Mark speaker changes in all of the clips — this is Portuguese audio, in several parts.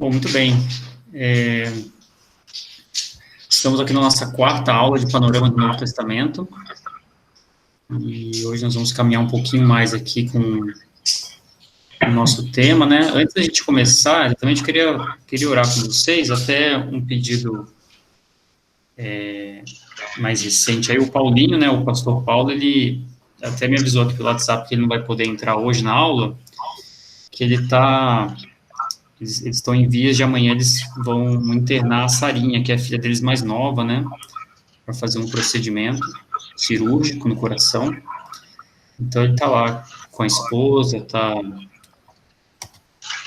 Speaker 1: Bom, muito bem. Estamos aqui na nossa quarta aula de Panorama do Novo Testamento. E hoje nós vamos caminhar um pouquinho mais aqui com o nosso tema, né? Antes da gente começar, eu também queria orar com vocês, até um pedido mais recente. Aí o Paulinho, né, o pastor Paulo, ele até me avisou aqui pelo WhatsApp que ele não vai poder entrar hoje na aula, que eles estão em vias de amanhã, eles vão internar a Sarinha, que é a filha deles mais nova, né, para fazer um procedimento cirúrgico no coração. Então, ele está lá com a esposa,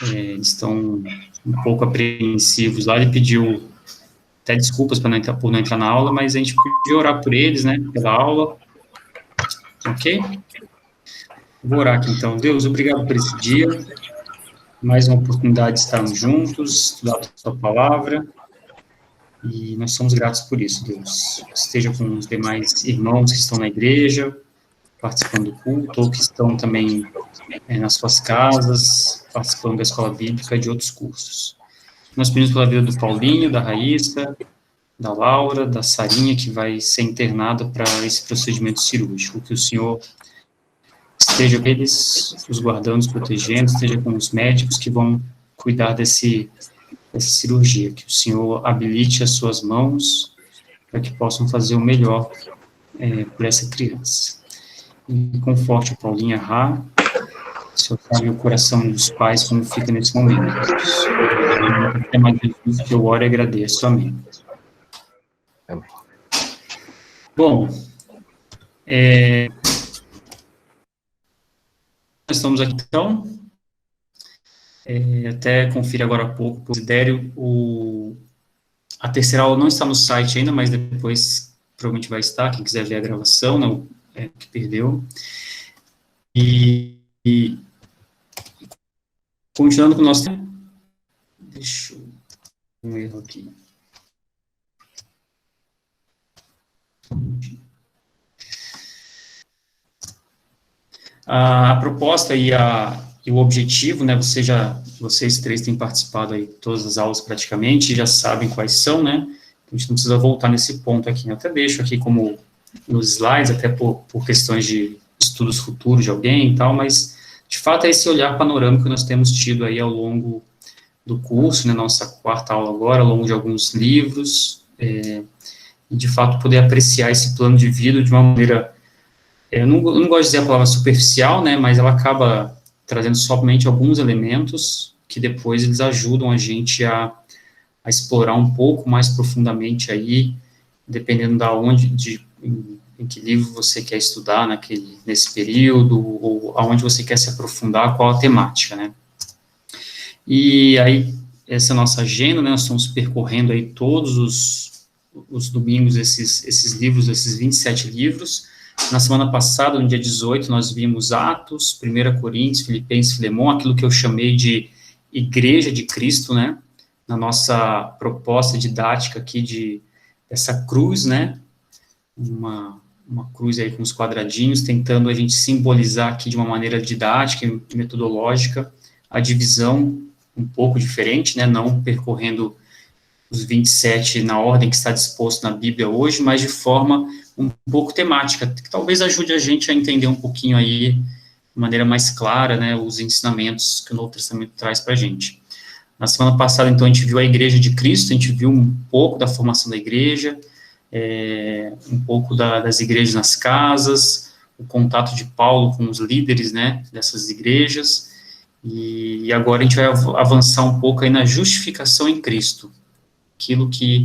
Speaker 1: eles estão um pouco apreensivos lá. Ele pediu até desculpas por não entrar na aula, mas a gente podia orar por eles, né, pela aula. Ok? Vou orar aqui, então. Deus, obrigado por esse dia. Mais uma oportunidade de estarmos juntos, estudar a sua palavra, e nós somos gratos por isso, Deus. Esteja com os demais irmãos que estão na igreja, participando do culto, ou que estão também nas suas casas, participando da escola bíblica e de outros cursos. Nós pedimos pela vida do Paulinho, da Raíssa, da Laura, da Sarinha, que vai ser internada para esse procedimento cirúrgico, que o Senhor esteja com eles, os guardando, os protegendo, esteja com os médicos que vão cuidar dessa cirurgia, que o Senhor habilite as suas mãos para que possam fazer o melhor por essa criança. E conforte a Paulinha Rá, o Senhor sabe o coração dos pais como fica nesse momento. É mais Jesus que eu oro e agradeço. Amém.
Speaker 2: Amém.
Speaker 1: Bom, nós estamos aqui, então, até confira agora há pouco, o Desidério, a terceira aula não está no site ainda, mas depois provavelmente vai estar, quem quiser ver a gravação, não, que perdeu. E continuando com o nosso... Deixa eu... um erro aqui. A proposta e o objetivo, né, vocês três têm participado aí de todas as aulas praticamente, já sabem quais são, né, a gente não precisa voltar nesse ponto aqui, eu até deixo aqui como nos slides, até por questões de estudos futuros de alguém e tal, mas, de fato, é esse olhar panorâmico que nós temos tido aí ao longo do curso, né, nossa quarta aula agora, ao longo de alguns livros, e, de fato, poder apreciar esse plano de vida de uma maneira... Eu não gosto de dizer a palavra superficial, né, mas ela acaba trazendo somente alguns elementos que depois eles ajudam a gente a explorar um pouco mais profundamente aí, dependendo em que livro você quer estudar nesse período, ou aonde você quer se aprofundar, qual a temática, né. E aí, essa é a nossa agenda, né, nós estamos percorrendo aí todos os domingos esses livros, esses 27 livros. Na semana passada, no dia 18, nós vimos Atos, 1 Coríntios, Filipenses, Filemão, aquilo que eu chamei de Igreja de Cristo, né, na nossa proposta didática aqui dessa cruz, né, uma cruz aí com os quadradinhos, tentando a gente simbolizar aqui de uma maneira didática e metodológica a divisão um pouco diferente, né, não percorrendo os 27 na ordem que está disposto na Bíblia hoje, mas de forma um pouco temática, que talvez ajude a gente a entender um pouquinho aí, de maneira mais clara, né, os ensinamentos que o Novo Testamento traz para a gente. Na semana passada, então, a gente viu a Igreja de Cristo, a gente viu um pouco da formação da igreja, um pouco das igrejas nas casas, o contato de Paulo com os líderes, né, dessas igrejas, e agora a gente vai avançar um pouco aí na justificação em Cristo, aquilo que,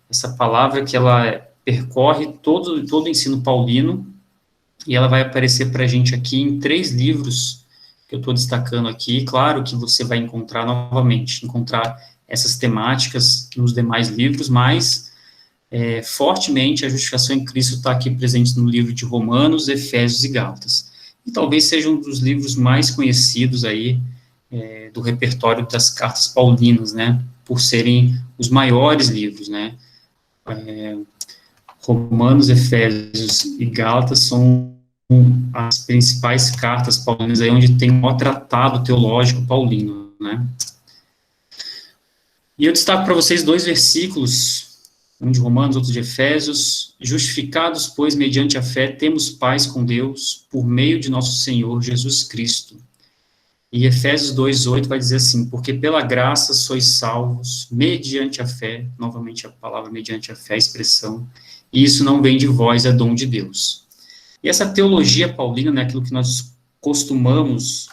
Speaker 1: essa palavra que ela percorre todo o ensino paulino, e ela vai aparecer para a gente aqui em 3 livros que eu estou destacando aqui. Claro que você vai encontrar essas temáticas nos demais livros, mas fortemente a justificação em Cristo está aqui presente no livro de Romanos, Efésios e Gálatas. E talvez seja um dos livros mais conhecidos aí do repertório das cartas paulinas, né, por serem os maiores livros, né. Romanos, Efésios e Gálatas são as principais cartas paulinas aí onde tem o maior tratado teológico paulino, né. E eu destaco para vocês 2 versículos, um de Romanos, outro de Efésios. Justificados, pois, mediante a fé, temos paz com Deus, por meio de nosso Senhor Jesus Cristo. E Efésios 2:8 vai dizer assim, porque pela graça sois salvos, mediante a fé, novamente a palavra mediante a fé, a expressão, e isso não vem de vós, é dom de Deus. E essa teologia paulina, né, aquilo que nós costumamos,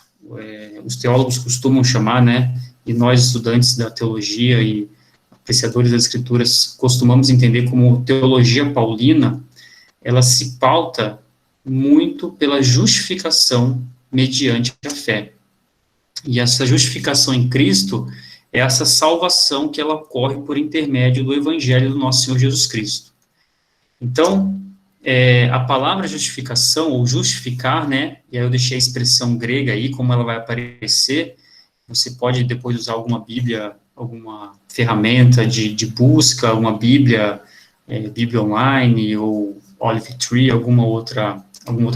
Speaker 1: os teólogos costumam chamar, né, e nós estudantes da teologia e apreciadores das escrituras costumamos entender como teologia paulina, ela se pauta muito pela justificação mediante a fé. E essa justificação em Cristo é essa salvação que ela ocorre por intermédio do Evangelho do nosso Senhor Jesus Cristo. Então, a palavra justificação, ou justificar, né, e aí eu deixei a expressão grega aí, como ela vai aparecer, você pode depois usar alguma Bíblia, alguma ferramenta de busca, alguma Bíblia, Bíblia Online, ou Olive Tree, algum outro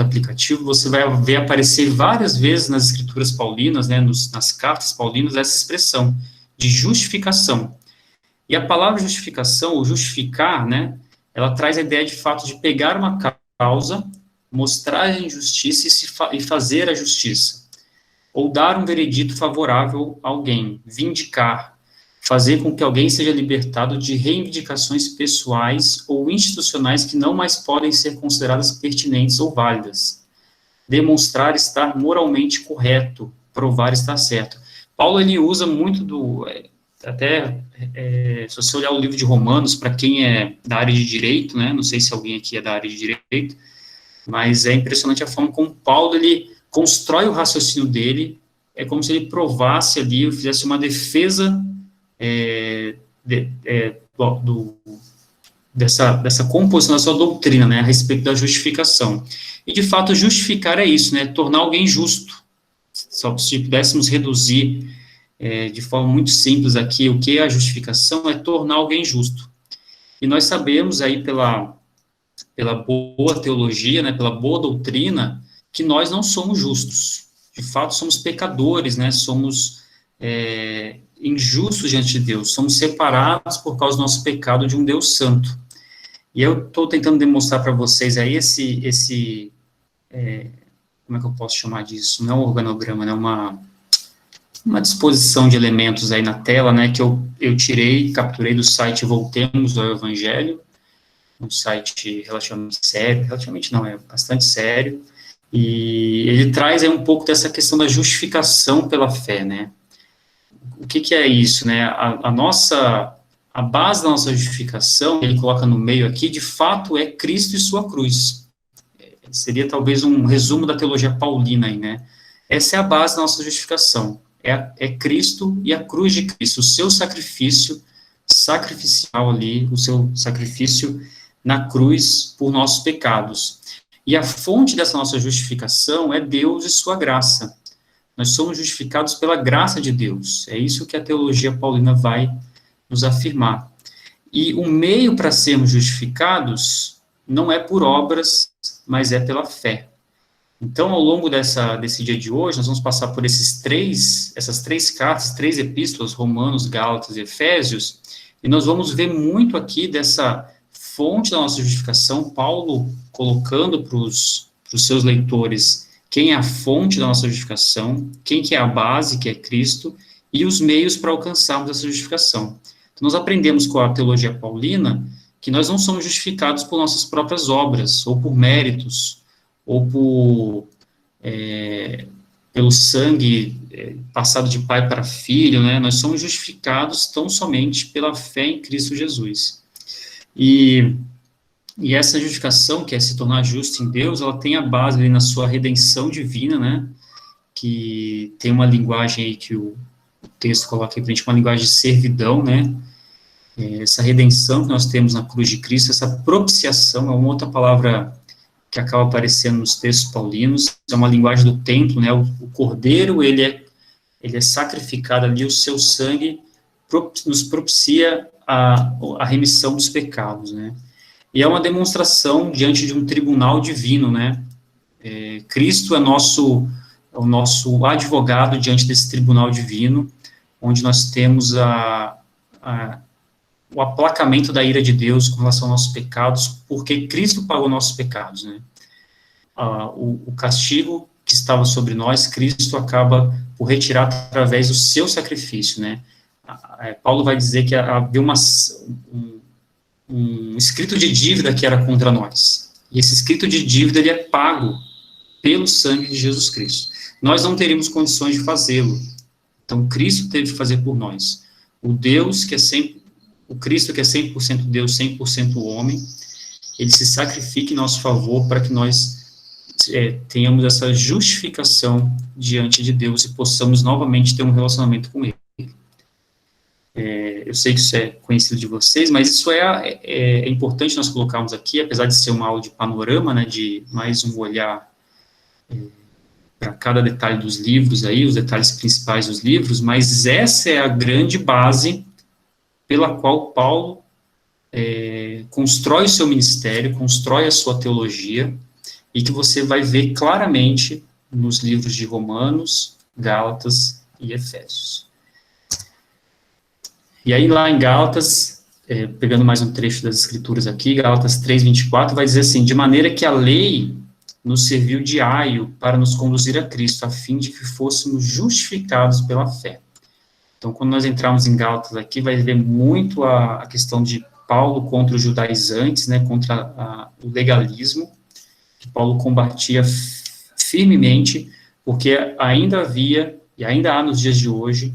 Speaker 1: aplicativo, você vai ver aparecer várias vezes nas escrituras paulinas, né, nas cartas paulinas, essa expressão de justificação. E a palavra justificação, ou justificar, né, ela traz a ideia de fato de pegar uma causa, mostrar a injustiça e fazer a justiça. Ou dar um veredito favorável a alguém, vindicar, fazer com que alguém seja libertado de reivindicações pessoais ou institucionais que não mais podem ser consideradas pertinentes ou válidas. Demonstrar estar moralmente correto, provar estar certo. Paulo, ele usa muito se você olhar o livro de Romanos, para quem é da área de direito, né, não sei se alguém aqui é da área de direito, mas é impressionante a forma como Paulo, ele constrói o raciocínio dele, é como se ele provasse ali, fizesse uma defesa dessa composição da sua doutrina, né, a respeito da justificação. E, de fato, justificar é isso, né, tornar alguém justo. Só se pudéssemos reduzir de forma muito simples aqui, o que é a justificação é tornar alguém justo. E nós sabemos aí pela boa teologia, né, pela boa doutrina, que nós não somos justos. De fato, somos pecadores, né, somos injustos diante de Deus, somos separados por causa do nosso pecado de um Deus santo. E eu estou tentando demonstrar para vocês aí como é que eu posso chamar disso? Não é um organograma, né, uma disposição de elementos aí na tela, né, que eu capturei do site Voltemos ao Evangelho, um site relativamente sério, relativamente não, é bastante sério, e ele traz aí um pouco dessa questão da justificação pela fé, né. O que é isso, né, a base da nossa justificação, ele coloca no meio aqui, de fato é Cristo e sua cruz. Seria talvez um resumo da teologia paulina aí, né. Essa é a base da nossa justificação. É Cristo e a cruz de Cristo, o seu sacrifício sacrificial ali, o seu sacrifício na cruz por nossos pecados. E a fonte dessa nossa justificação é Deus e sua graça. Nós somos justificados pela graça de Deus. É isso que a teologia paulina vai nos afirmar. E o meio para sermos justificados não é por obras, mas é pela fé. Então, ao longo desse dia de hoje, nós vamos passar por essas três cartas, 3 epístolas, Romanos, Gálatas e Efésios, e nós vamos ver muito aqui dessa fonte da nossa justificação, Paulo colocando para os seus leitores quem é a fonte da nossa justificação, quem que é a base, que é Cristo, e os meios para alcançarmos essa justificação. Então, nós aprendemos com a teologia paulina que nós não somos justificados por nossas próprias obras, ou por méritos, ou pelo sangue passado de pai para filho, né? Nós somos justificados tão somente pela fé em Cristo Jesus. E essa justificação, que é se tornar justo em Deus, ela tem a base ali na sua redenção divina, né? Que tem uma linguagem aí que o texto coloca aí pra gente, uma linguagem de servidão, né? Essa redenção que nós temos na cruz de Cristo, essa propiciação, é uma outra palavra que acaba aparecendo nos textos paulinos, é uma linguagem do templo, né, o cordeiro, ele é sacrificado ali, o seu sangue nos propicia a remissão dos pecados, né, e é uma demonstração diante de um tribunal divino, né, Cristo é o nosso advogado diante desse tribunal divino, onde nós temos o aplacamento da ira de Deus com relação aos nossos pecados, porque Cristo pagou nossos pecados, né? O castigo que estava sobre nós, Cristo acaba por retirar através do seu sacrifício, né? Paulo vai dizer que havia um escrito de dívida que era contra nós. E esse escrito de dívida, ele é pago pelo sangue de Jesus Cristo. Nós não teríamos condições de fazê-lo. Então, Cristo teve que fazer por nós. O Cristo que é 100% Deus, 100% homem, ele se sacrifica em nosso favor para que nós tenhamos essa justificação diante de Deus e possamos novamente ter um relacionamento com Ele. Eu sei que isso é conhecido de vocês, mas isso é importante nós colocarmos aqui, apesar de ser uma aula de panorama, né, de mais um olhar para cada detalhe dos livros aí, os detalhes principais dos livros, mas essa é a grande base pela qual Paulo constrói o seu ministério, constrói a sua teologia, e que você vai ver claramente nos livros de Romanos, Gálatas e Efésios. E aí, lá em Gálatas, pegando mais um trecho das Escrituras aqui, Gálatas 3:24, vai dizer assim: de maneira que a lei nos serviu de aio para nos conduzir a Cristo, a fim de que fôssemos justificados pela fé. Então, quando nós entrarmos em Gálatas aqui, vai ver muito a questão de Paulo contra os judaizantes, né, contra o legalismo, que Paulo combatia firmemente, porque ainda havia, e ainda há nos dias de hoje,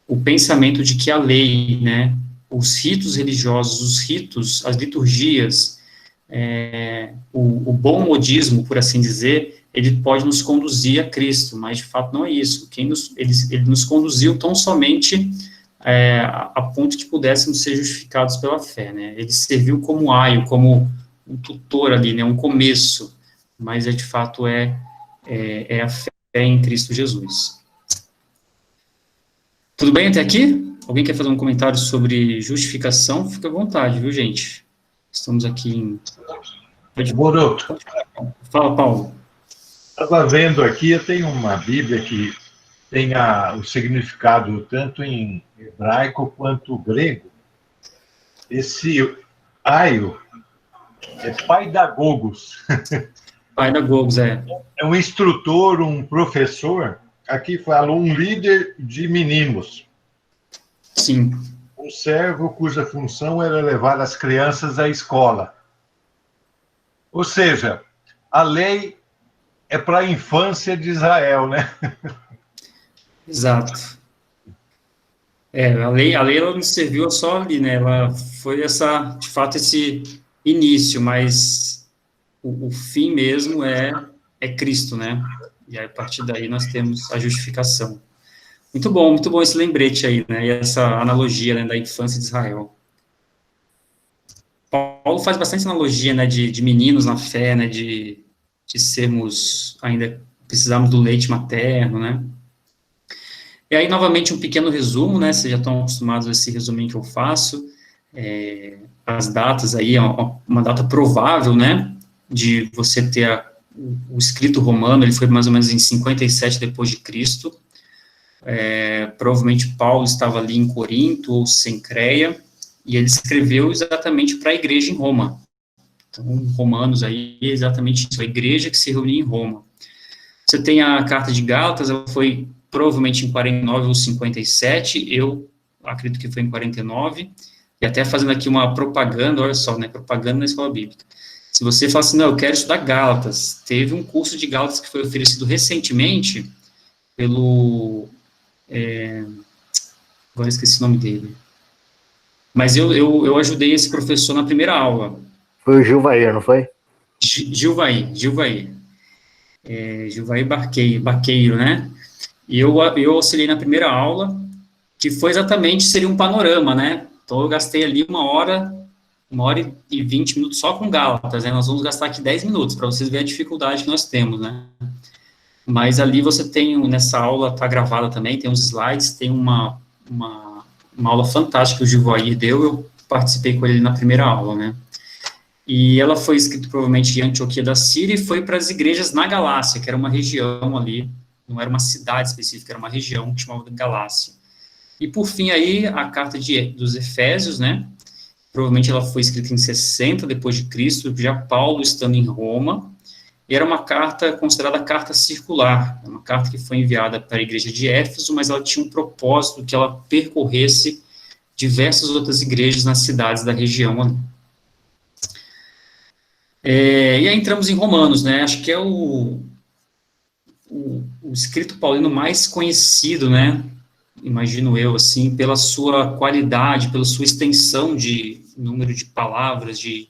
Speaker 1: o pensamento de que a lei, né, os ritos religiosos, os ritos, as liturgias, o bom modismo, por assim dizer, ele pode nos conduzir a Cristo, mas de fato não é isso. Ele nos conduziu tão somente a ponto de pudéssemos ser justificados pela fé, né? Ele serviu como aio, como um tutor ali, né, um começo, mas de fato é a fé em Cristo Jesus. Tudo bem até aqui? Alguém quer fazer um comentário sobre justificação? Fica à vontade, viu, gente? Estamos aqui em...
Speaker 3: Boruto.
Speaker 1: Fala, Paulo.
Speaker 3: Estava vendo aqui, eu tenho uma Bíblia que tem o significado tanto em hebraico quanto grego. Esse aio é paidagogos.
Speaker 1: Paidagogos, é.
Speaker 3: É um instrutor, um professor. Aqui falou um líder de meninos.
Speaker 1: Sim.
Speaker 3: Um servo cuja função era levar as crianças à escola. Ou seja, a lei é para a infância de Israel, né?
Speaker 1: Exato. A lei ela não serviu só ali, né? Ela foi de fato, esse início, mas o fim mesmo é Cristo, né? E aí, a partir daí nós temos a justificação. Muito bom esse lembrete aí, né? E essa analogia, né, da infância de Israel. Paulo faz bastante analogia, né, de meninos na fé, né, de sermos, ainda precisamos do leite materno, né? E aí, novamente, um pequeno resumo, né? Vocês já estão acostumados a esse resuminho que eu faço. As datas aí, uma data provável, né, de você ter o escrito romano, ele foi mais ou menos em 57 depois de Cristo. Provavelmente Paulo estava ali em Corinto ou Cencreia, e ele escreveu exatamente para a igreja em Roma. Então, Romanos aí é exatamente isso, a igreja que se reunia em Roma. Você tem a carta de Gálatas, ela foi provavelmente em 49 ou 57, eu acredito que foi em 49, e até fazendo aqui uma propaganda, olha só, né, propaganda na escola bíblica. Se você fala assim, não, eu quero estudar Gálatas, teve um curso de Gálatas que foi oferecido recentemente pelo, agora esqueci o nome dele, mas eu ajudei esse professor na primeira aula.
Speaker 2: Foi o Gilvair, não foi?
Speaker 1: Gilvair. Gilvair Barqueiro, né? E eu auxiliei na primeira aula, que foi exatamente, seria um panorama, né? Então, eu gastei ali 1h e 20 minutos só com Gálatas, né? Nós vamos gastar aqui 10 minutos, para vocês verem a dificuldade que nós temos, né? Mas ali você tem, nessa aula, está gravada também, tem uns slides, tem uma aula fantástica que o Gilvair deu, eu participei com ele na primeira aula, né? E ela foi escrita provavelmente em Antioquia da Síria e foi para as igrejas na Galácia, que era uma região ali, não era uma cidade específica, era uma região que chamava de Galácia. E, por fim, aí, a carta dos Efésios, né? Provavelmente ela foi escrita em 60 depois de Cristo, já Paulo estando em Roma, e era uma carta considerada carta circular, uma carta que foi enviada para a igreja de Éfeso, mas ela tinha um propósito que ela percorresse diversas outras igrejas nas cidades da região ali. E aí entramos em Romanos, né? Acho que é o escrito paulino mais conhecido, né? Imagino eu, assim, pela sua qualidade, pela sua extensão de número de palavras, de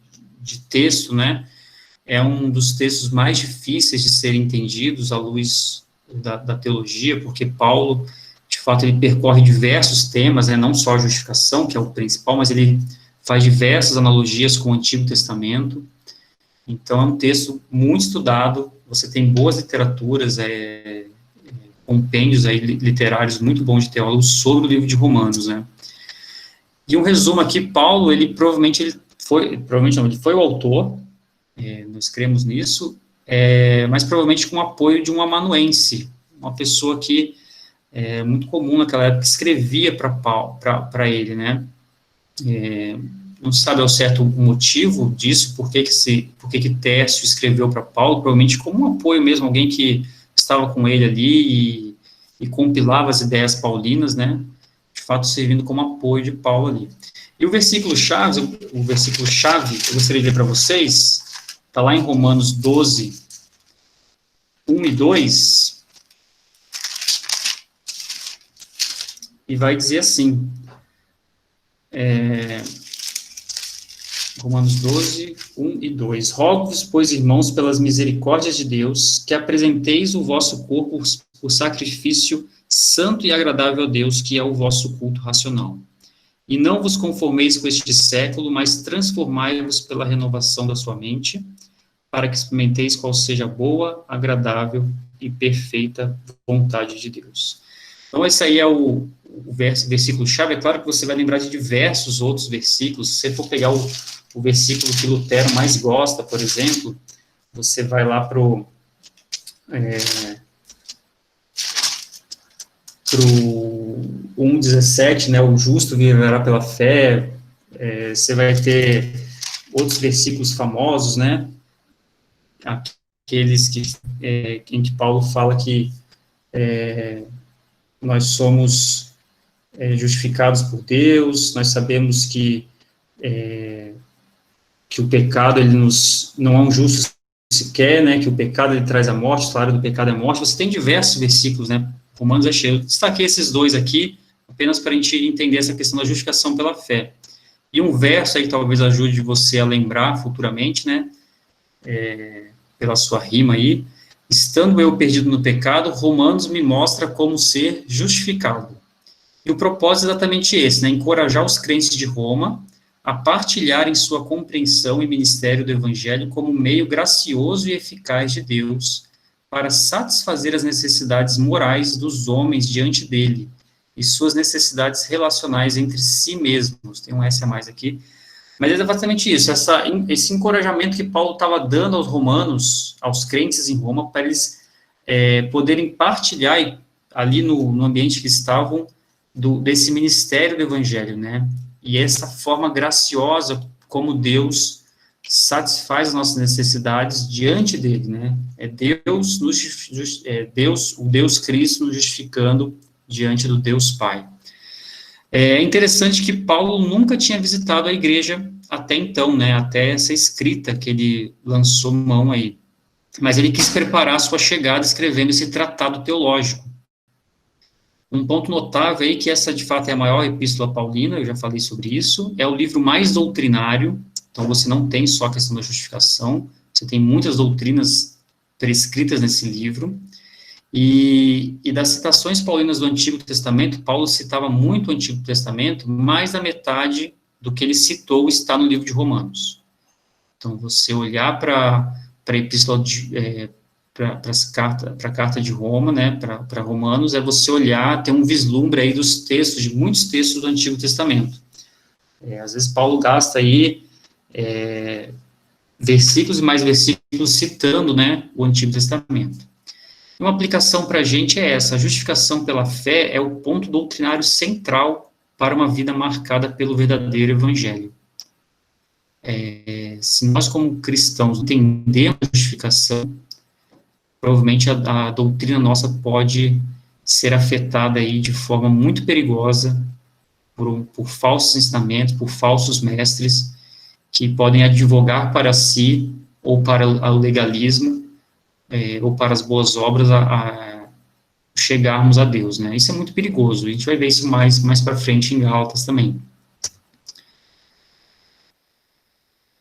Speaker 1: texto, né? É um dos textos mais difíceis de serem entendidos à luz da teologia, porque Paulo, de fato, ele percorre diversos temas, né? Não só a justificação, que é o principal, mas ele faz diversas analogias com o Antigo Testamento. Então, é um texto muito estudado, você tem boas literaturas, compêndios aí literários muito bons de teólogos sobre o livro de Romanos, né? E um resumo aqui, Paulo, ele foi o autor, nós cremos nisso, mas provavelmente com o apoio de um amanuense, uma pessoa que é muito comum naquela época, escrevia para ele, né? Não se sabe ao certo o motivo disso, por que Tércio escreveu para Paulo, provavelmente como um apoio mesmo, alguém que estava com ele ali e compilava as ideias paulinas, né, de fato servindo como apoio de Paulo ali. E o versículo-chave, eu gostaria de ler para vocês, está lá em Romanos 12, 1 e 2, e vai dizer assim, Romanos 12, 1 e 2. Rogo-vos, pois, irmãos, pelas misericórdias de Deus, que apresenteis o vosso corpo por sacrifício santo e agradável a Deus, que é o vosso culto racional. E não vos conformeis com este século, mas transformai-vos pela renovação da sua mente, para que experimenteis qual seja a boa, agradável e perfeita vontade de Deus. Então, esse aí é o versículo-chave. É claro que você vai lembrar de diversos outros versículos. Se você for pegar o versículo que Lutero mais gosta, por exemplo, você vai lá para o 1,17, né, o justo viverá pela fé. Você vai ter outros versículos famosos, né, aqueles em que Paulo fala que nós somos justificados por Deus, nós sabemos que o pecado, ele não é um justo sequer, né, que o pecado, ele traz a morte, o salário do pecado é a morte. Você tem diversos versículos, né, Romanos é cheio. Eu destaquei esses dois aqui, apenas para a gente entender essa questão da justificação pela fé. E um verso aí que talvez ajude você a lembrar futuramente, né, pela sua rima aí, estando eu perdido no pecado, Romanos me mostra como ser justificado. E o propósito é exatamente esse, né, encorajar os crentes de Roma a partilharem sua compreensão e ministério do Evangelho como meio gracioso e eficaz de Deus para satisfazer as necessidades morais dos homens diante dele e suas necessidades relacionais entre si mesmos. Tem um S a mais aqui. Mas é exatamente isso, esse encorajamento que Paulo estava dando aos romanos, aos crentes em Roma, para eles poderem partilhar ali no ambiente que estavam desse ministério do Evangelho, né? E essa forma graciosa como Deus satisfaz as nossas necessidades diante dele, né? O Deus Cristo nos justificando diante do Deus Pai. É interessante que Paulo nunca tinha visitado a igreja até então, né? Até essa escrita que ele lançou mão aí. Mas ele quis preparar a sua chegada escrevendo esse tratado teológico. Um ponto notável aí, que essa de fato é a maior epístola paulina, eu já falei sobre isso, é o livro mais doutrinário, então você não tem só a questão da justificação, você tem muitas doutrinas prescritas nesse livro, e das citações paulinas do Antigo Testamento, Paulo citava muito o Antigo Testamento, mais da metade do que ele citou está no livro de Romanos. Então, você olhar para a epístola para a carta de Roma, né, para Romanos, é você olhar, ter um vislumbre aí dos textos, de muitos textos do Antigo Testamento. Às vezes Paulo gasta aí versículos e mais versículos citando, né, o Antigo Testamento. Uma aplicação para a gente é essa: a justificação pela fé é o ponto doutrinário central para uma vida marcada pelo verdadeiro evangelho. Se nós, como cristãos, entendemos a justificação, provavelmente a doutrina nossa pode ser afetada aí de forma muito perigosa por falsos ensinamentos, por falsos mestres, que podem advogar para si, ou para o legalismo, ou para as boas obras, a chegarmos a Deus, né? Isso é muito perigoso. A gente vai ver isso mais para frente em Gálatas também.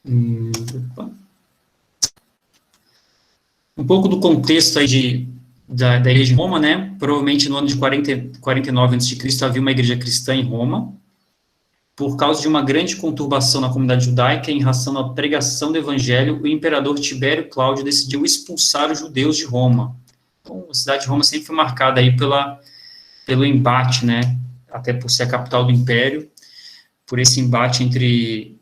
Speaker 1: Um pouco do contexto aí da igreja de Roma, né? Provavelmente no ano de 49 a.C. havia uma igreja cristã em Roma. Por causa de uma grande conturbação na comunidade judaica em relação à pregação do evangelho, o imperador Tibério Cláudio decidiu expulsar os judeus de Roma. Então, a cidade de Roma sempre foi marcada aí pelo embate, né? Até por ser a capital do império, por esse embate entre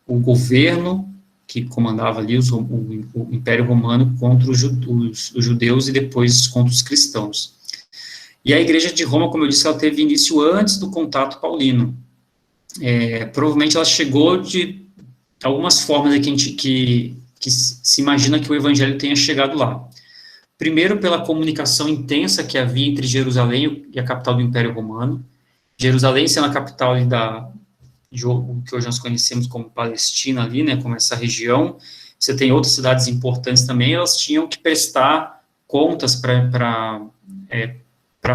Speaker 1: o governo que comandava ali o Império Romano contra os judeus e depois contra os cristãos. E a Igreja de Roma, como eu disse, ela teve início antes do contato paulino. Provavelmente ela chegou de algumas formas que se imagina que o Evangelho tenha chegado lá. Primeiro, pela comunicação intensa que havia entre Jerusalém e a capital do Império Romano. Jerusalém sendo a capital ali o que hoje nós conhecemos como Palestina ali, né, como essa região. Você tem outras cidades importantes também, elas tinham que prestar contas para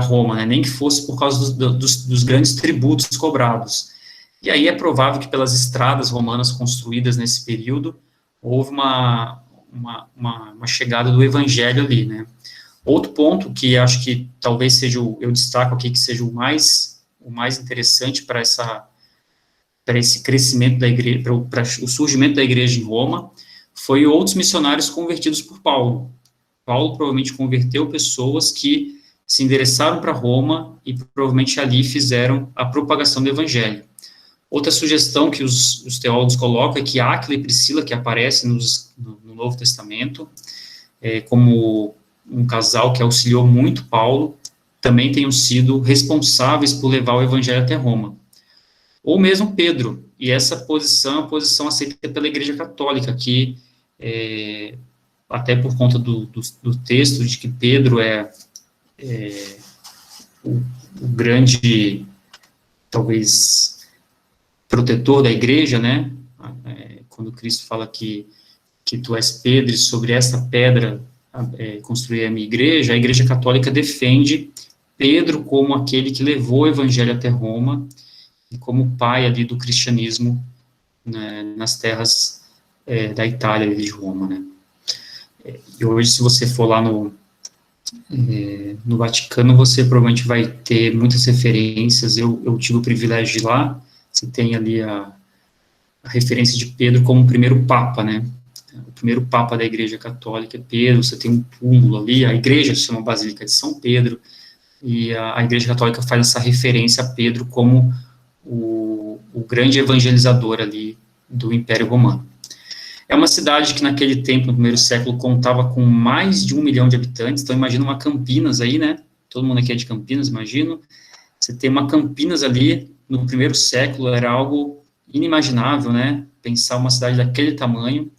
Speaker 1: Roma, né, nem que fosse por causa dos grandes tributos cobrados. E aí é provável que pelas estradas romanas construídas nesse período, houve uma chegada do evangelho ali, né. Outro ponto que acho que talvez seja, eu destaco aqui, que seja o mais interessante para esse crescimento da igreja, para o surgimento da igreja em Roma, foi outros missionários convertidos por Paulo. Paulo provavelmente converteu pessoas que se endereçaram para Roma e provavelmente ali fizeram a propagação do evangelho. Outra sugestão que os teólogos colocam é que Áquila e Priscila, que aparecem no Novo Testamento, como um casal que auxiliou muito Paulo, também tenham sido responsáveis por levar o evangelho até Roma. Ou mesmo Pedro, e essa posição é uma posição aceita pela Igreja Católica, que, até por conta do texto de que Pedro é o grande, talvez, protetor da igreja, né, quando Cristo fala que tu és Pedro, e sobre essa pedra construir a minha igreja, a Igreja Católica defende Pedro como aquele que levou o evangelho até Roma, e como pai ali do cristianismo, né, nas terras da Itália e de Roma, né. E hoje, se você for lá no Vaticano, você provavelmente vai ter muitas referências. Eu tive o privilégio de ir lá. Você tem ali a referência de Pedro como o primeiro papa, né, o primeiro papa da Igreja Católica é Pedro. Você tem um túmulo ali, a igreja se chama Basílica de São Pedro, e a Igreja Católica faz essa referência a Pedro como o grande evangelizador ali do Império Romano. É uma cidade que naquele tempo, no primeiro século, contava com mais de 1 milhão de habitantes. Então imagina uma Campinas aí, né, todo mundo aqui é de Campinas, imagino. Você tem uma Campinas ali, no primeiro século, era algo inimaginável, né, pensar uma cidade daquele tamanho.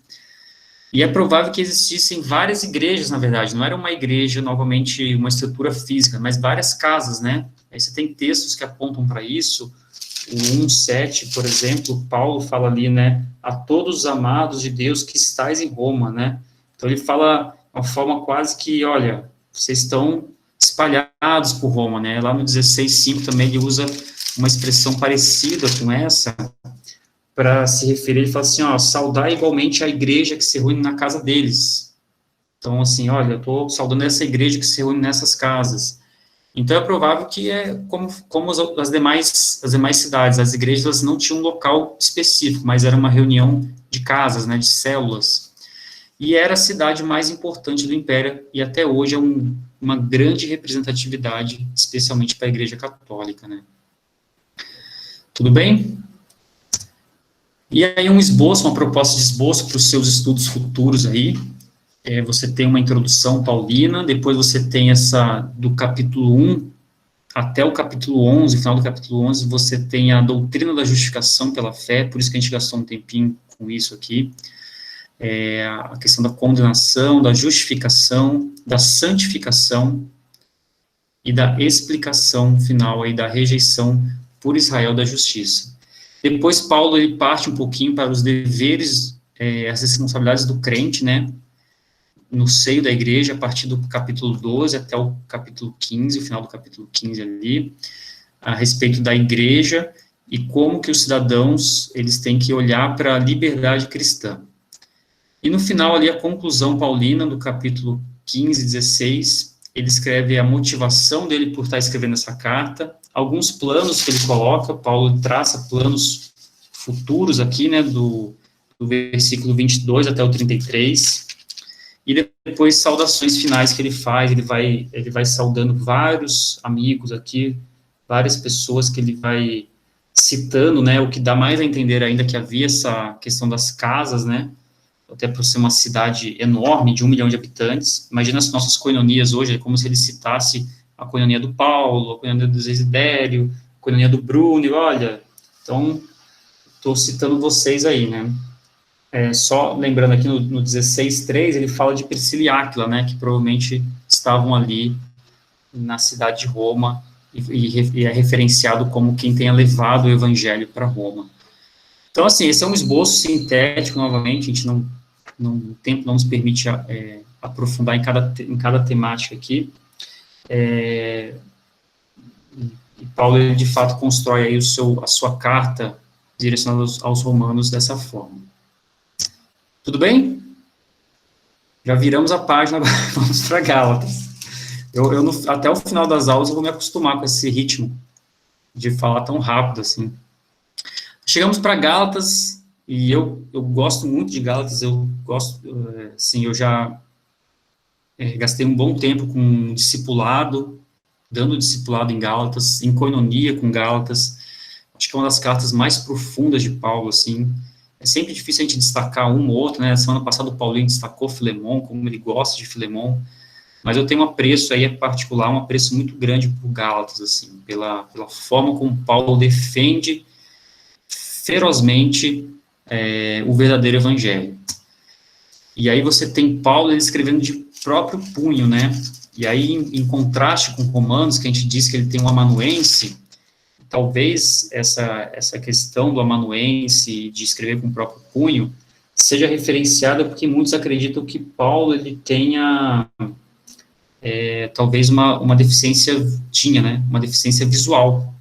Speaker 1: E é provável que existissem várias igrejas, na verdade, não era uma igreja, novamente, uma estrutura física, mas várias casas, né. Aí você tem textos que apontam para isso. O 1:7, por exemplo, Paulo fala ali, né, a todos os amados de Deus que estáis em Roma, né, então ele fala de uma forma quase que, olha, vocês estão espalhados por Roma, né, lá no 16:5 também ele usa uma expressão parecida com essa, para se referir, ele fala assim, ó, saudar igualmente a igreja que se reúne na casa deles. Então, assim, olha, eu estou saudando essa igreja que se reúne nessas casas. Então, é provável que como as demais cidades, as igrejas não tinham um local específico, mas era uma reunião de casas, né, de células. E era a cidade mais importante do Império, e até hoje é uma grande representatividade, especialmente para a Igreja Católica, né. Tudo bem? E aí uma proposta de esboço para os seus estudos futuros aí. você tem uma introdução paulina, depois você tem essa, do capítulo 1 até o capítulo 11, final do capítulo 11, você tem a doutrina da justificação pela fé, por isso que a gente gastou um tempinho com isso aqui, a questão da condenação, da justificação, da santificação e da explicação final aí da rejeição por Israel da justiça. Depois Paulo ele parte um pouquinho para os deveres, as responsabilidades do crente, né, no seio da igreja, a partir do capítulo 12 até o capítulo 15, o final do capítulo 15 ali, a respeito da igreja e como que os cidadãos, eles têm que olhar para a liberdade cristã. E no final ali, a conclusão paulina, do capítulo 15, 16, ele escreve a motivação dele por estar escrevendo essa carta, alguns planos que ele coloca, Paulo traça planos futuros aqui, né, do versículo 22 até o 33, e depois saudações finais que ele faz, ele vai saudando vários amigos aqui, várias pessoas que ele vai citando, né, o que dá mais a entender ainda que havia essa questão das casas, né, até por ser uma cidade enorme, de 1 milhão de habitantes. Imagina as nossas coinonias hoje, é como se ele citasse a coinonia do Paulo, a coinonia do Desidério, a coinonia do Bruno, e olha, então, estou citando vocês aí, né. Só lembrando aqui no 16:3, ele fala de Priscila e Áquila, né, que provavelmente estavam ali na cidade de Roma, e é referenciado como quem tenha levado o evangelho para Roma. Então, assim, esse é um esboço sintético, novamente, a gente o tempo não nos permite aprofundar em cada temática aqui. E Paulo, ele, de fato, constrói aí a sua carta direcionada aos romanos dessa forma. Tudo bem? Já viramos a página, vamos para Gálatas. Até o final das aulas eu vou me acostumar com esse ritmo de falar tão rápido assim. Chegamos para Gálatas, e eu gosto muito de Gálatas, eu já gastei um bom tempo com discipulado, dando discipulado em Gálatas, em koinonia com Gálatas. Acho que é uma das cartas mais profundas de Paulo, assim. É sempre difícil a gente destacar um ou outro, né? Semana passada o Paulinho destacou Filemon, como ele gosta de Filemon, mas eu tenho um apreço aí particular, um apreço muito grande por Gálatas, assim, pela forma como Paulo defende ferozmente o verdadeiro evangelho. E aí você tem Paulo ele escrevendo de próprio punho, né? E aí, em contraste com Romanos, que a gente diz que ele tem um amanuense, talvez essa questão do amanuense, de escrever com o próprio punho, seja referenciada porque muitos acreditam que Paulo ele tenha talvez uma deficiência, né? Uma deficiência visual.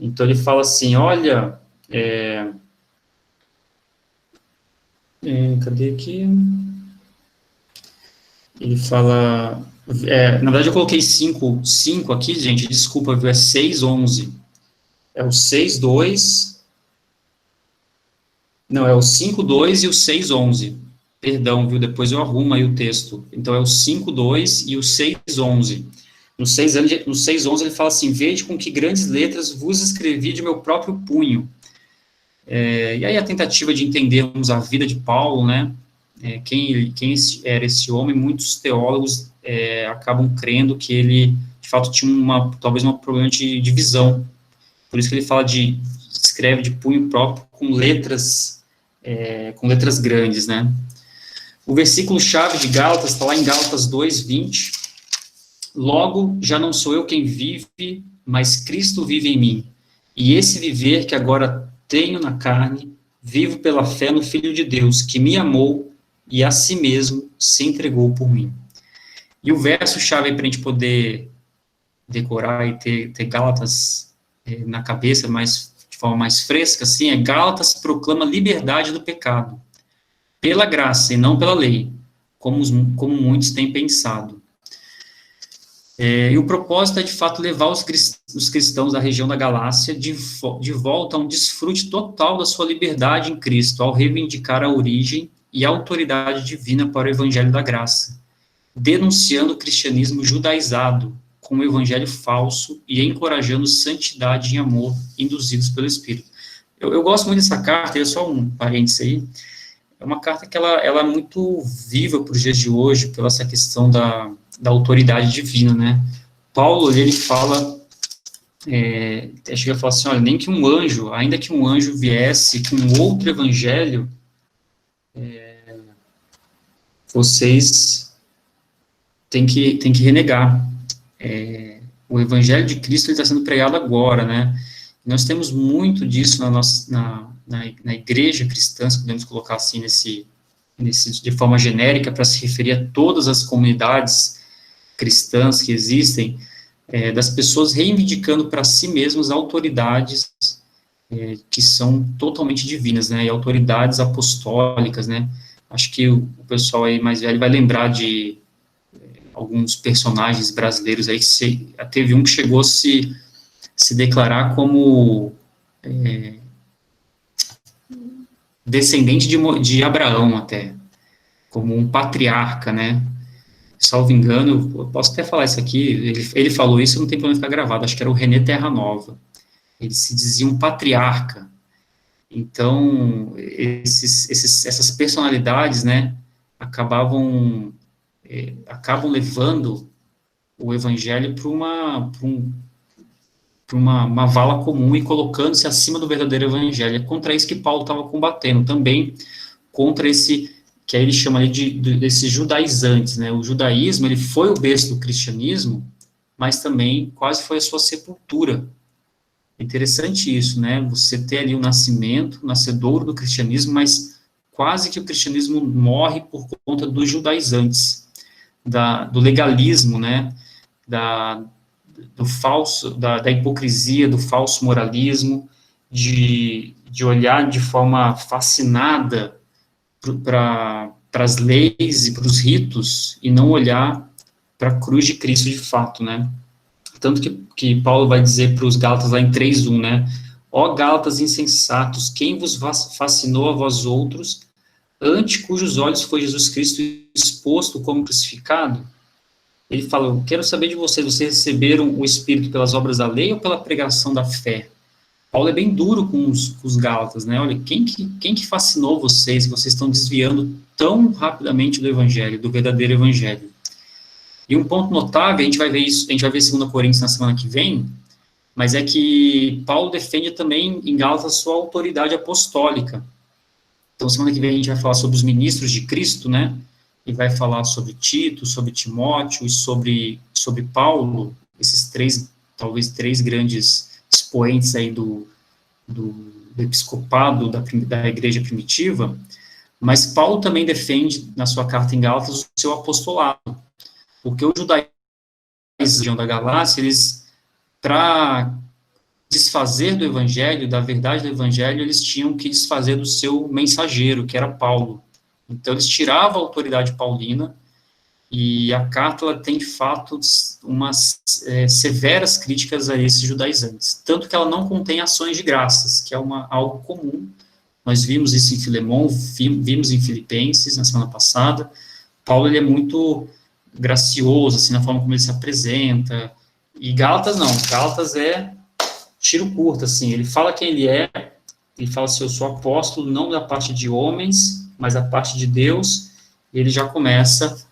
Speaker 1: Então ele fala assim, olha, cadê aqui? Ele fala, na verdade eu coloquei 5 aqui, gente, desculpa, viu, é 6:11. É o 6:2, não, é o 5:2 e o 6:11. Perdão, viu, depois eu arrumo aí o texto. Então é o 5:2 e o 6:11. No 6:11 ele fala assim, vede com que grandes letras vos escrevi de meu próprio punho. E aí a tentativa de entendermos a vida de Paulo, né, quem era esse homem, muitos teólogos acabam crendo que ele, de fato, tinha talvez um problema de visão. Por isso que ele fala escreve de punho próprio com letras grandes, né. O versículo-chave de Gálatas está lá em Gálatas 2:20. Logo, já não sou eu quem vive, mas Cristo vive em mim. E esse viver que agora tenho na carne, vivo pela fé no Filho de Deus, que me amou e a si mesmo se entregou por mim. E o verso-chave para a gente poder decorar e ter Gálatas na cabeça, de forma mais fresca, assim, Gálatas proclama liberdade do pecado, pela graça e não pela lei, como muitos têm pensado. E o propósito é, de fato, levar os cristãos da região da Galácia de volta a um desfrute total da sua liberdade em Cristo, ao reivindicar a origem e a autoridade divina para o evangelho da graça, denunciando o cristianismo judaizado com o evangelho falso e encorajando santidade e amor induzidos pelo Espírito. Eu gosto muito dessa carta, é só um parênteses aí. é uma carta que ela é muito viva para os dias de hoje, pela essa questão da autoridade divina, né? Paulo, ele fala, chega a falar assim, olha, nem que um anjo, ainda que um anjo viesse com outro evangelho, vocês têm que renegar. O evangelho de Cristo está sendo pregado agora, né? Nós temos muito disso na igreja cristã, se podemos colocar assim, de forma genérica, para se referir a todas as comunidades cristãs que existem, das pessoas reivindicando para si mesmas autoridades que são totalmente divinas, né, e autoridades apostólicas, né. Acho que o pessoal aí mais velho vai lembrar de alguns personagens brasileiros aí, teve um que chegou a se declarar como descendente de Abraão até, como um patriarca, né, salvo engano, eu posso até falar isso aqui, ele falou isso, não tem problema ficar gravado, acho que era o René Terra Nova, ele se dizia um patriarca. Então, essas personalidades, né, acabam levando o evangelho para uma vala comum e colocando-se acima do verdadeiro evangelho. É contra isso que Paulo estava combatendo, também contra esse, que aí ele chama ali desses judaizantes, né? O judaísmo, ele foi o berço do cristianismo, mas também quase foi a sua sepultura. É interessante isso, né? Você ter ali o nascedouro do cristianismo, mas quase que o cristianismo morre por conta dos judaizantes, do legalismo, né? Do falso, da hipocrisia, do falso moralismo, de olhar de forma fascinada para as leis e para os ritos, e não olhar para a cruz de Cristo de fato, né? Tanto que Paulo vai dizer para os Gálatas lá em 3:1, né? Ó Gálatas insensatos, quem vos fascinou a vós outros, ante cujos olhos foi Jesus Cristo exposto como crucificado? Ele fala, eu quero saber de vocês receberam o Espírito pelas obras da lei ou pela pregação da fé? Paulo é bem duro com os Gálatas, né? Olha, quem que fascinou vocês, que vocês estão desviando tão rapidamente do Evangelho, do verdadeiro Evangelho? E um ponto notável, a gente vai ver isso, a gente vai ver 2 Coríntios na semana que vem, mas é que Paulo defende também em Gálatas a sua autoridade apostólica. Então, semana que vem a gente vai falar sobre os ministros de Cristo, né? E vai falar sobre Tito, sobre Timóteo e sobre Paulo, esses talvez três grandes expoentes aí do episcopado da igreja primitiva, mas Paulo também defende, na sua carta em Gálatas, o seu apostolado, porque os judaizantes da Galácia, eles, para desfazer do evangelho, da verdade do evangelho, eles tinham que desfazer do seu mensageiro, que era Paulo. Então, eles tiravam a autoridade paulina, e a carta ela tem, de fato, umas severas críticas a esses judaizantes. Tanto que ela não contém ações de graças, que é algo comum. Nós vimos isso em Filemão, vimos em Filipenses, na semana passada. Paulo, ele é muito gracioso, assim, na forma como ele se apresenta. E Gálatas, não. Gálatas é tiro curto, assim. Ele fala quem ele é, ele fala assim, eu sou apóstolo, não da parte de homens, mas da parte de Deus. E ele já começa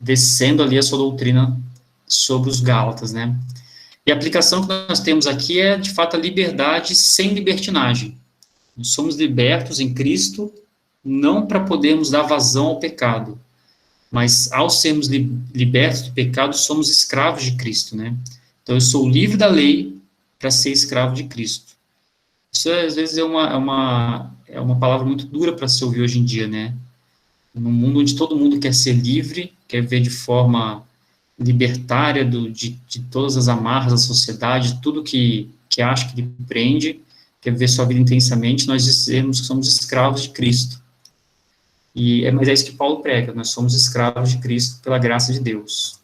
Speaker 1: descendo ali a sua doutrina sobre os Gálatas, né? E a aplicação que nós temos aqui é, de fato, a liberdade sem libertinagem. Nós somos libertos em Cristo, não para podermos dar vazão ao pecado, mas ao sermos libertos do pecado, somos escravos de Cristo, né? Então, eu sou livre da lei para ser escravo de Cristo. Isso, às vezes, é uma palavra muito dura para se ouvir hoje em dia, né? Num mundo onde todo mundo quer ser livre, quer ver de forma libertária de todas as amarras da sociedade, tudo que acha que lhe prende, quer ver sua vida intensamente, nós dizemos que somos escravos de Cristo. Mas é isso que Paulo prega, nós somos escravos de Cristo pela graça de Deus.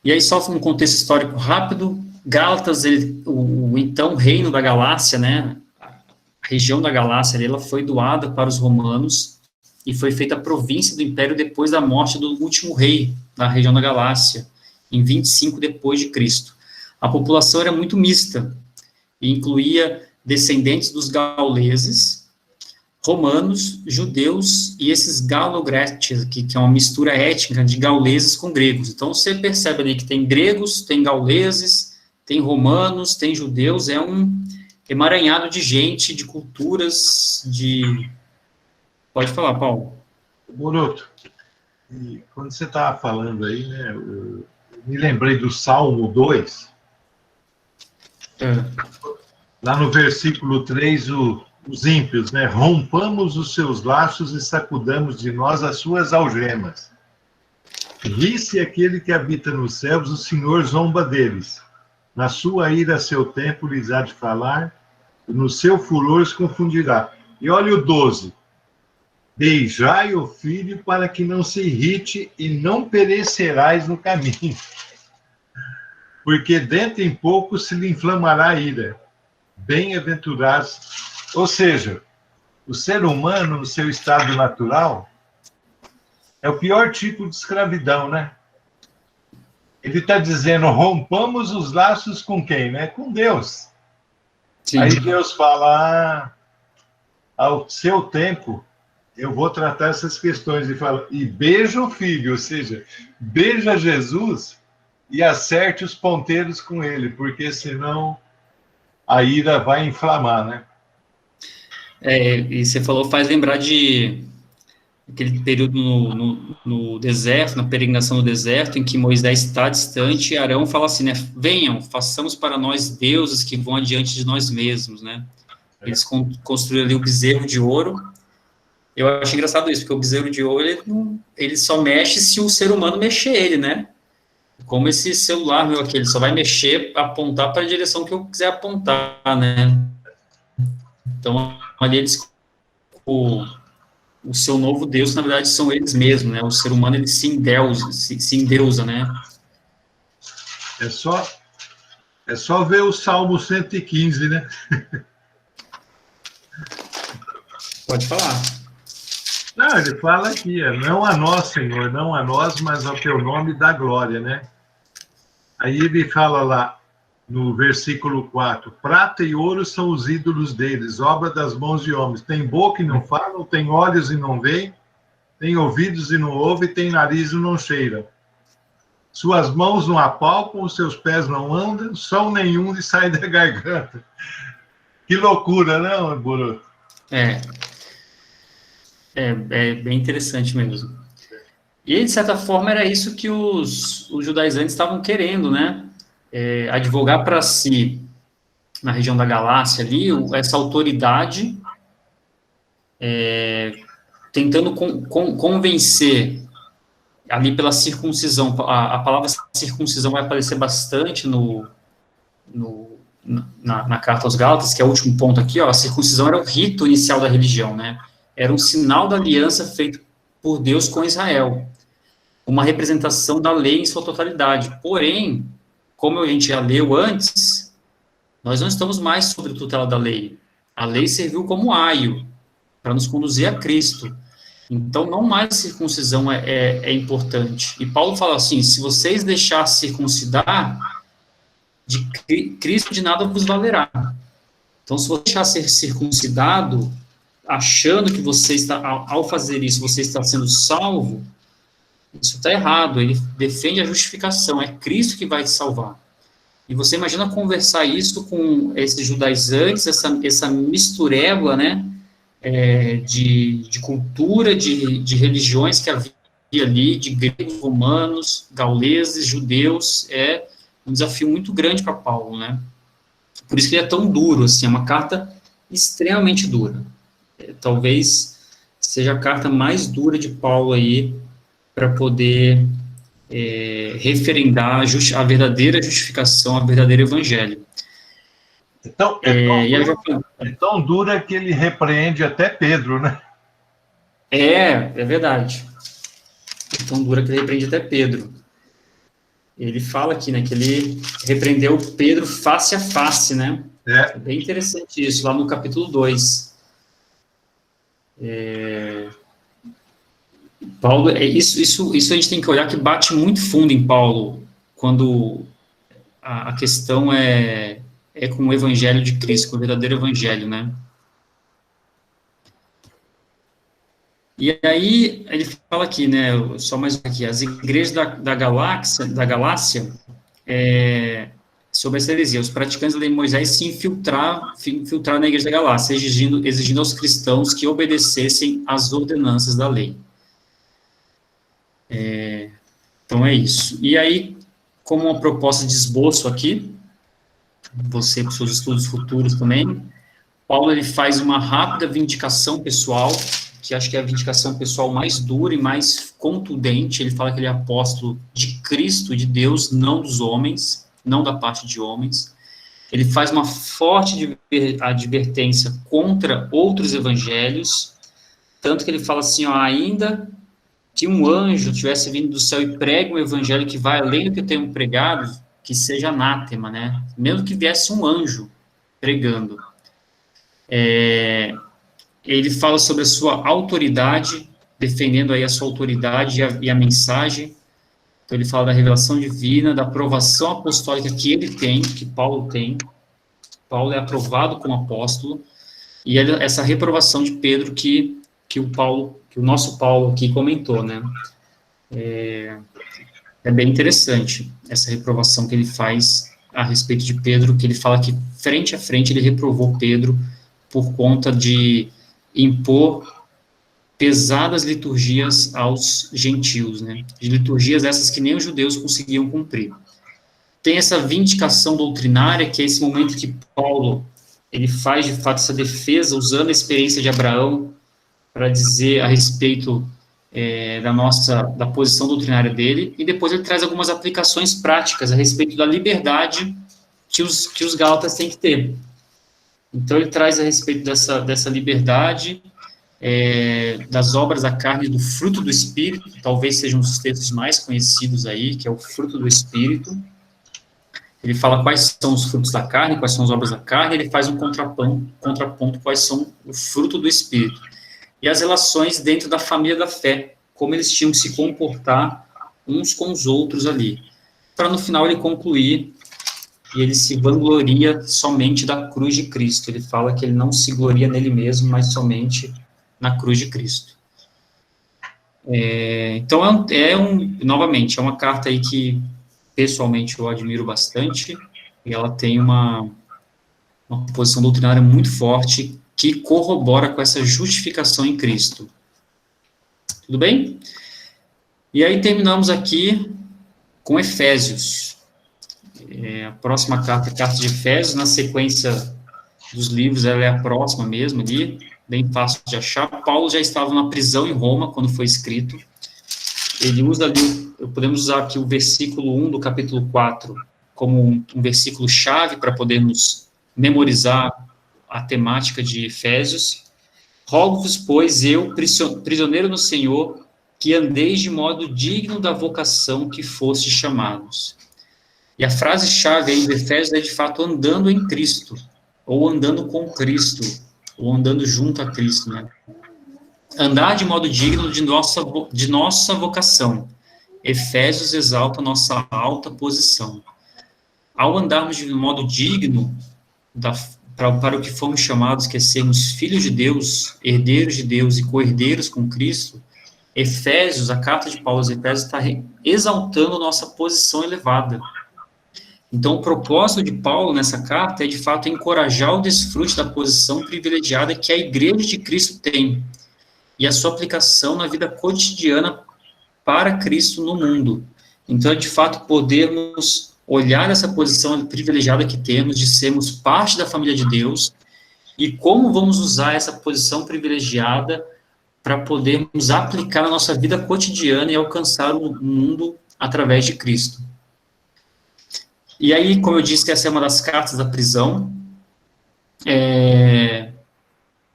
Speaker 1: E aí, só um contexto histórico rápido, Gálatas, o então reino da Galácia, né, a região da Galácia, ela foi doada para os romanos, e foi feita a província do império depois da morte do último rei da região da Galácia, em 25 depois de Cristo. A população era muito mista, e incluía descendentes dos gauleses, romanos, judeus e esses galogretes, que é uma mistura étnica de gauleses com gregos. Então, você percebe ali que tem gregos, tem gauleses, tem romanos, tem judeus, é um emaranhado de gente, de culturas, de... Pode falar, Paulo.
Speaker 3: Boruto, e quando você estava falando aí, né, eu me lembrei do Salmo 2, lá no versículo 3, os ímpios, né? Rompamos os seus laços e sacudamos de nós as suas algemas. Ri-se aquele que habita nos céus, o Senhor zomba deles. Na sua ira, seu tempo lhes há de falar, e no seu furor os confundirá. E olha o 12. Beijai o filho para que não se irrite e não perecerás no caminho. Porque dentro em pouco se lhe inflamará a ira. Bem-aventurados. Ou seja, o ser humano, no seu estado natural, é o pior tipo de escravidão, né? Ele está dizendo, rompamos os laços com quem, né? Com Deus. Sim. Aí Deus fala, ao seu tempo, eu vou tratar essas questões. E beija o filho, ou seja, beija Jesus e acerte os ponteiros com ele, porque senão a ira vai inflamar, né?
Speaker 1: E você falou, faz lembrar de aquele período no deserto, na peregrinação no deserto, em que Moisés está distante e Arão fala assim, né, venham, façamos para nós deuses que vão adiante de nós mesmos, né? Eles construíram ali o bezerro de ouro. Eu acho engraçado isso, porque o bezerro de ouro, ele só mexe se o ser humano mexer ele, né? Como esse celular meu aqui, ele só vai mexer, apontar para a direção que eu quiser apontar, né? Então, ali eles... O seu novo Deus, na verdade, são eles mesmos, né? O ser humano, ele se endeusa, né?
Speaker 3: É só ver o Salmo 115, né?
Speaker 1: Pode falar.
Speaker 3: Não, ele fala aqui, não a nós, Senhor, não a nós, mas ao teu nome dá glória, né? Aí ele fala lá, no versículo 4, prata e ouro são os ídolos deles, obra das mãos de homens. Tem boca e não falam, tem olhos e não veem, tem ouvidos e não ouvem, tem nariz e não cheiram. Suas mãos não apalpam, os seus pés não andam, som nenhum lhe sai da garganta. Que loucura, não, Boruto?
Speaker 1: É bem interessante mesmo. E, de certa forma, era isso que os judaizantes estavam querendo, né? Advogar para si, na região da Galácia ali, essa autoridade, tentando convencer, ali pela circuncisão, a palavra circuncisão vai aparecer bastante na carta aos Gálatas, que é o último ponto aqui, ó, a circuncisão era o rito inicial da religião, né? Era um sinal da aliança feito por Deus com Israel, uma representação da lei em sua totalidade. Porém, como a gente já leu antes, nós não estamos mais sob a tutela da lei. A lei serviu como aio para nos conduzir a Cristo. Então, não mais a circuncisão é importante. E Paulo fala assim, se vocês deixar circuncidar, de Cristo de nada vos valerá. Então, se você deixar ser circuncidado, achando que você está, ao fazer isso, você está sendo salvo, isso está errado. Ele defende a justificação, é Cristo que vai te salvar. E você imagina conversar isso com esses judaizantes, essa mistureba, né, de cultura, de religiões que havia ali, de gregos, romanos, gauleses, judeus, é um desafio muito grande para Paulo, né? Por isso que ele é tão duro, assim, é uma carta extremamente dura. Talvez seja a carta mais dura de Paulo aí, para poder referendar a verdadeira justificação, a verdadeiro evangelho.
Speaker 3: Então, é tão dura que ele repreende até Pedro, né?
Speaker 1: É verdade. É tão dura que ele repreende até Pedro. Ele fala aqui, né, que ele repreendeu Pedro face a face, né? É bem interessante isso, lá no capítulo 2. Paulo, isso a gente tem que olhar que bate muito fundo em Paulo, quando a questão é com o evangelho de Cristo, com o verdadeiro evangelho, né? E aí, ele fala aqui, né, só mais um aqui, as igrejas da Galácia, sobre essa heresia, os praticantes da lei de Moisés se infiltraram na igreja da Galácia, exigindo aos cristãos que obedecessem às ordenanças da lei. Então, é isso. E aí, como uma proposta de esboço aqui, você para os seus estudos futuros também, Paulo ele faz uma rápida vindicação pessoal, que acho que é a vindicação pessoal mais dura e mais contundente. Ele fala que ele é apóstolo de Cristo, de Deus, não dos homens, não da parte de homens. Ele faz uma forte advertência contra outros evangelhos, tanto que ele fala assim, ó, ainda que um anjo tivesse vindo do céu e pregue um evangelho que vai além do que eu tenho pregado, que seja anátema, né? Mesmo que viesse um anjo pregando. Ele fala sobre a sua autoridade, defendendo aí a sua autoridade e a mensagem. Então, ele fala da revelação divina, da aprovação apostólica que ele tem, que Paulo tem. Paulo é aprovado como apóstolo, e essa reprovação de Pedro que o nosso Paulo aqui comentou, né? É bem interessante essa reprovação que ele faz a respeito de Pedro, que ele fala que frente a frente ele reprovou Pedro por conta de impor pesadas liturgias aos gentios, né? De liturgias essas que nem os judeus conseguiam cumprir. Tem essa vindicação doutrinária, que é esse momento que Paulo, ele faz, de fato, essa defesa, usando a experiência de Abraão, para dizer a respeito da posição doutrinária dele, e depois ele traz algumas aplicações práticas a respeito da liberdade que os gálatas têm que ter. Então, ele traz a respeito dessa liberdade, das obras da carne e do fruto do Espírito, talvez sejam os textos mais conhecidos aí, que é o fruto do Espírito. Ele fala quais são os frutos da carne, quais são as obras da carne, ele faz um contraponto quais são o fruto do Espírito. E as relações dentro da família da fé, como eles tinham que se comportar uns com os outros ali. Para no final ele concluir, e ele se vangloria somente da cruz de Cristo. Ele fala que ele não se gloria nele mesmo, mas somente na cruz de Cristo. Então, novamente, é uma carta aí que, pessoalmente, eu admiro bastante, e ela tem uma posição doutrinária muito forte, que corrobora com essa justificação em Cristo. Tudo bem? E aí terminamos aqui com Efésios. A próxima carta é a carta de Efésios, na sequência dos livros, ela é a próxima mesmo ali, bem fácil de achar. Paulo já estava na prisão em Roma, quando foi escrito. Ele usa ali, podemos usar aqui o versículo 1 do capítulo 4 como um versículo-chave para podermos memorizar a temática de Efésios. Rogo-vos, pois, eu, prisioneiro no Senhor, que andeis de modo digno da vocação que fostes chamados. E a frase-chave aí de Efésios é, de fato, andando em Cristo, ou andando com Cristo, ou andando junto a Cristo, né? Andar de modo digno de nossa vocação. Efésios exalta nossa alta posição. Ao andarmos de modo digno para o que fomos chamados, que é sermos filhos de Deus, herdeiros de Deus e co-herdeiros com Cristo, Efésios, a carta de Paulo aos Efésios, está exaltando nossa posição elevada. Então, o propósito de Paulo nessa carta é, de fato, encorajar o desfrute da posição privilegiada que a Igreja de Cristo tem, e a sua aplicação na vida cotidiana para Cristo no mundo. Então, de fato, podermos olhar essa posição privilegiada que temos, de sermos parte da família de Deus, e como vamos usar essa posição privilegiada para podermos aplicar na nossa vida cotidiana e alcançar o mundo através de Cristo. E aí, como eu disse, essa é uma das cartas da prisão,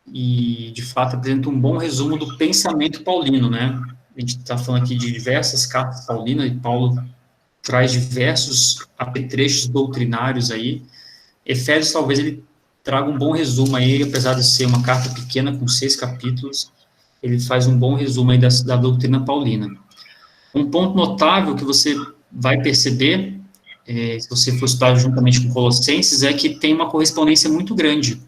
Speaker 1: e, de fato, apresenta um bom resumo do pensamento paulino, né? A gente está falando aqui de diversas cartas paulinas, e Paulo traz diversos apetrechos doutrinários aí. Efésios, talvez, ele traga um bom resumo aí, apesar de ser uma carta pequena, com 6 capítulos, ele faz um bom resumo aí da doutrina paulina. Um ponto notável que você vai perceber, se você for estudar juntamente com Colossenses, é que tem uma correspondência muito grande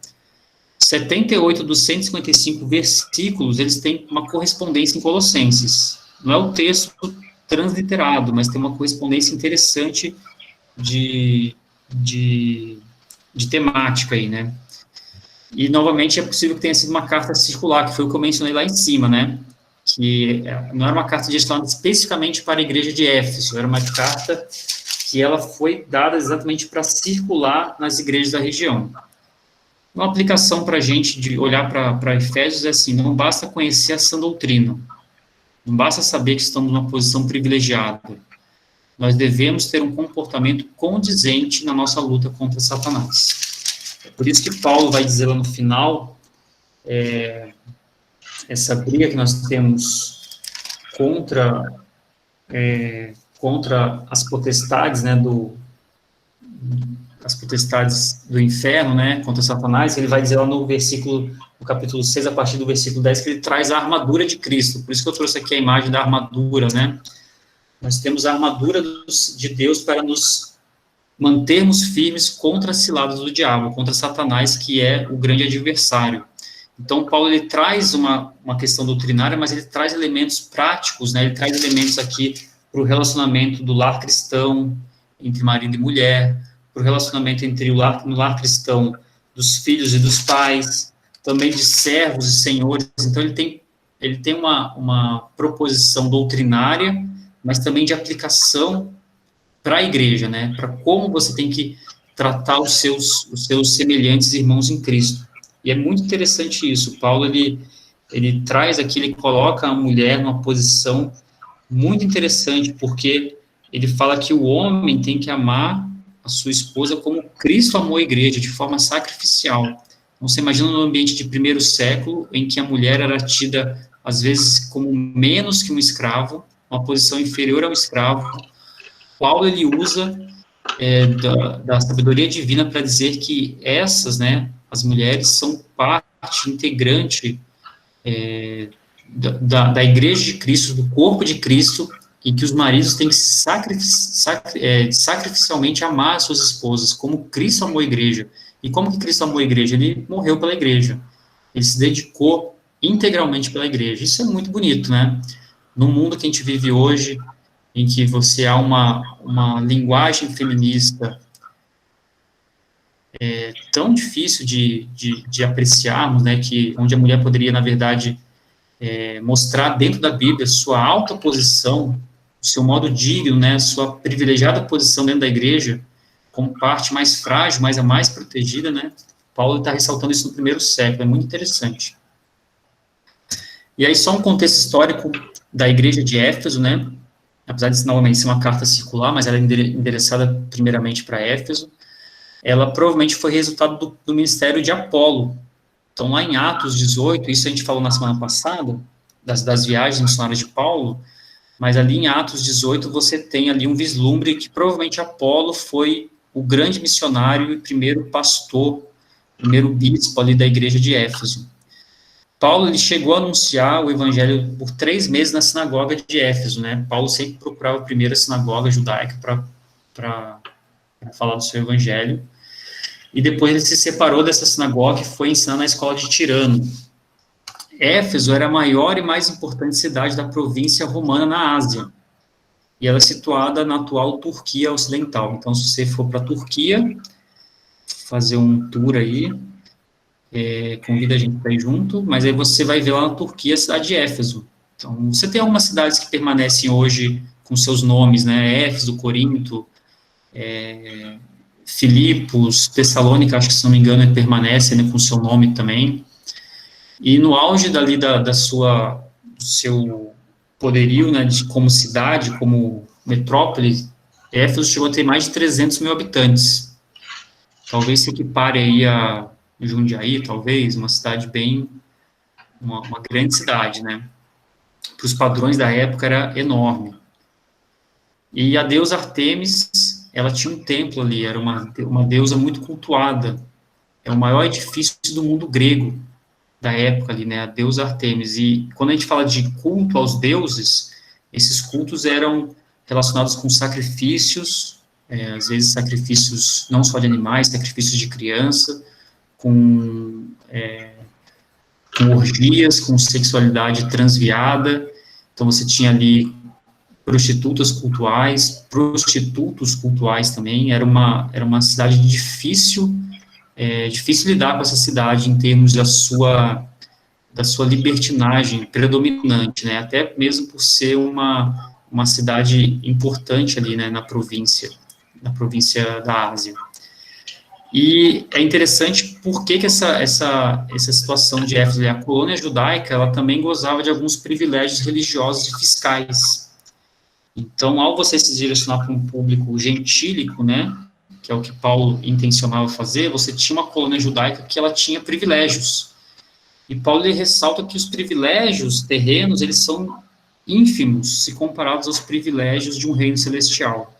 Speaker 1: 78 dos 155 versículos, eles têm uma correspondência em Colossenses. Não é o texto transliterado, mas tem uma correspondência interessante de temática aí, né? E, novamente, é possível que tenha sido uma carta circular, que foi o que eu mencionei lá em cima, né? Que não era uma carta direcionada especificamente para a igreja de Éfeso, era uma carta que ela foi dada exatamente para circular nas igrejas da região. Uma aplicação para a gente de olhar para Efésios é assim: não basta conhecer a sã doutrina, não basta saber que estamos numa posição privilegiada, nós devemos ter um comportamento condizente na nossa luta contra Satanás. É por isso que Paulo vai dizer lá no final, essa briga que nós temos contra as potestades, né, as potestades do inferno, né, contra Satanás. Ele vai dizer lá no capítulo 6, a partir do versículo 10, que ele traz a armadura de Cristo. Por isso que eu trouxe aqui a imagem da armadura, né. Nós temos a armadura de Deus para nos mantermos firmes contra as ciladas do diabo, contra Satanás, que é o grande adversário. Então, Paulo, ele traz uma questão doutrinária, mas ele traz elementos práticos, né, ele traz elementos aqui para o relacionamento do lar cristão, entre marido e mulher, para o relacionamento no lar cristão dos filhos e dos pais, também de servos e senhores. Então, ele tem uma proposição doutrinária, mas também de aplicação para a igreja, né, para como você tem que tratar os seus semelhantes irmãos em Cristo. E é muito interessante isso. Paulo, ele traz aqui, ele coloca a mulher numa posição muito interessante, porque ele fala que o homem tem que amar a sua esposa como Cristo amou a igreja, de forma sacrificial. Então, você imagina no ambiente de primeiro século, em que a mulher era tida, às vezes, como menos que um escravo, uma posição inferior ao escravo. Paulo, ele usa da sabedoria divina para dizer que essas, né, as mulheres, são parte integrante da igreja de Cristo, do corpo de Cristo, e que os maridos têm que sacrificialmente amar as suas esposas, como Cristo amou a igreja. E como que Cristo amou a igreja? Ele morreu pela igreja. Ele se dedicou integralmente pela igreja. Isso é muito bonito, né? No mundo que a gente vive hoje, em que você há uma linguagem feminista tão difícil de apreciarmos, né, onde a mulher poderia, na verdade, mostrar dentro da Bíblia sua alta posição, o seu modo digno, né, sua privilegiada posição dentro da igreja, como parte mais frágil, mas a mais protegida, né. Paulo está ressaltando isso no primeiro século, é muito interessante. E aí, só um contexto histórico da igreja de Éfeso, né, apesar de, novamente, ser uma carta circular, mas ela é endereçada primeiramente para Éfeso. Ela provavelmente foi resultado do ministério de Apolo. Então, lá em Atos 18, isso a gente falou na semana passada, das viagens missionárias de Paulo, mas ali em Atos 18 você tem ali um vislumbre que provavelmente Apolo foi o grande missionário e primeiro pastor, primeiro bispo ali da igreja de Éfeso. Paulo, ele chegou a anunciar o evangelho por 3 meses na sinagoga de Éfeso, né? Paulo sempre procurava a primeira sinagoga judaica para falar do seu evangelho. E depois ele se separou dessa sinagoga e foi ensinar na escola de Tirano. Éfeso era a maior e mais importante cidade da província romana na Ásia. E ela é situada na atual Turquia Ocidental. Então, se você for para a Turquia, fazer um tour aí, convida a gente para ir junto, mas aí você vai ver lá na Turquia a cidade de Éfeso. Então, você tem algumas cidades que permanecem hoje com seus nomes, né? Éfeso, Corinto, Filipos, Tessalônica, acho que, se não me engano, permanece, né, com seu nome também. E no auge dali do seu poderio, né, como cidade, como metrópole, Éfeso chegou a ter mais de 300 mil habitantes. Talvez se equipare aí a Jundiaí, talvez, uma cidade uma grande cidade, né? Para os padrões da época era enorme. E a deusa Ártemis, ela tinha um templo ali, era uma deusa muito cultuada, é o maior edifício do mundo grego da época ali, né, a deusa Ártemis. E quando a gente fala de culto aos deuses, esses cultos eram relacionados com sacrifícios, às vezes sacrifícios não só de animais, sacrifícios de criança, com com orgias, com sexualidade transviada. Então, você tinha ali prostitutos cultuais também. Era uma cidade difícil lidar com essa cidade em termos da sua libertinagem predominante, né? Até mesmo por ser uma cidade importante ali, né, na província da Ásia. E é interessante porque que essa situação de Éfeso, a colônia judaica, ela também gozava de alguns privilégios religiosos e fiscais. Então, ao você se direcionar para um público gentílico, né, que é o que Paulo intencionava fazer, você tinha uma colônia judaica que ela tinha privilégios. E Paulo ele ressalta que os privilégios terrenos, eles são ínfimos se comparados aos privilégios de um reino celestial.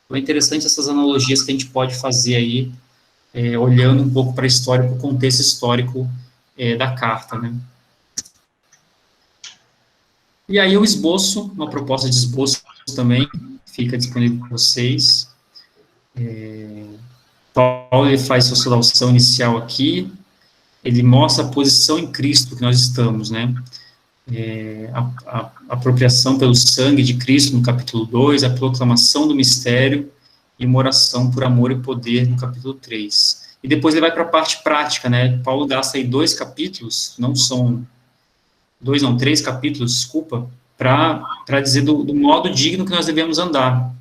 Speaker 1: Então, é interessante essas analogias que a gente pode fazer aí, olhando um pouco para a história, para o contexto histórico da carta, né? E aí eu esboço, uma proposta de esboço também, fica disponível para vocês. Paulo ele faz sua saudação inicial aqui, ele mostra a posição em Cristo que nós estamos, né? A apropriação pelo sangue de Cristo no capítulo 2, a proclamação do mistério e uma oração por amor e poder no capítulo 3. E depois ele vai para a parte prática, né? Paulo gasta aí 3 capítulos, desculpa, para dizer do modo digno que nós devemos andar.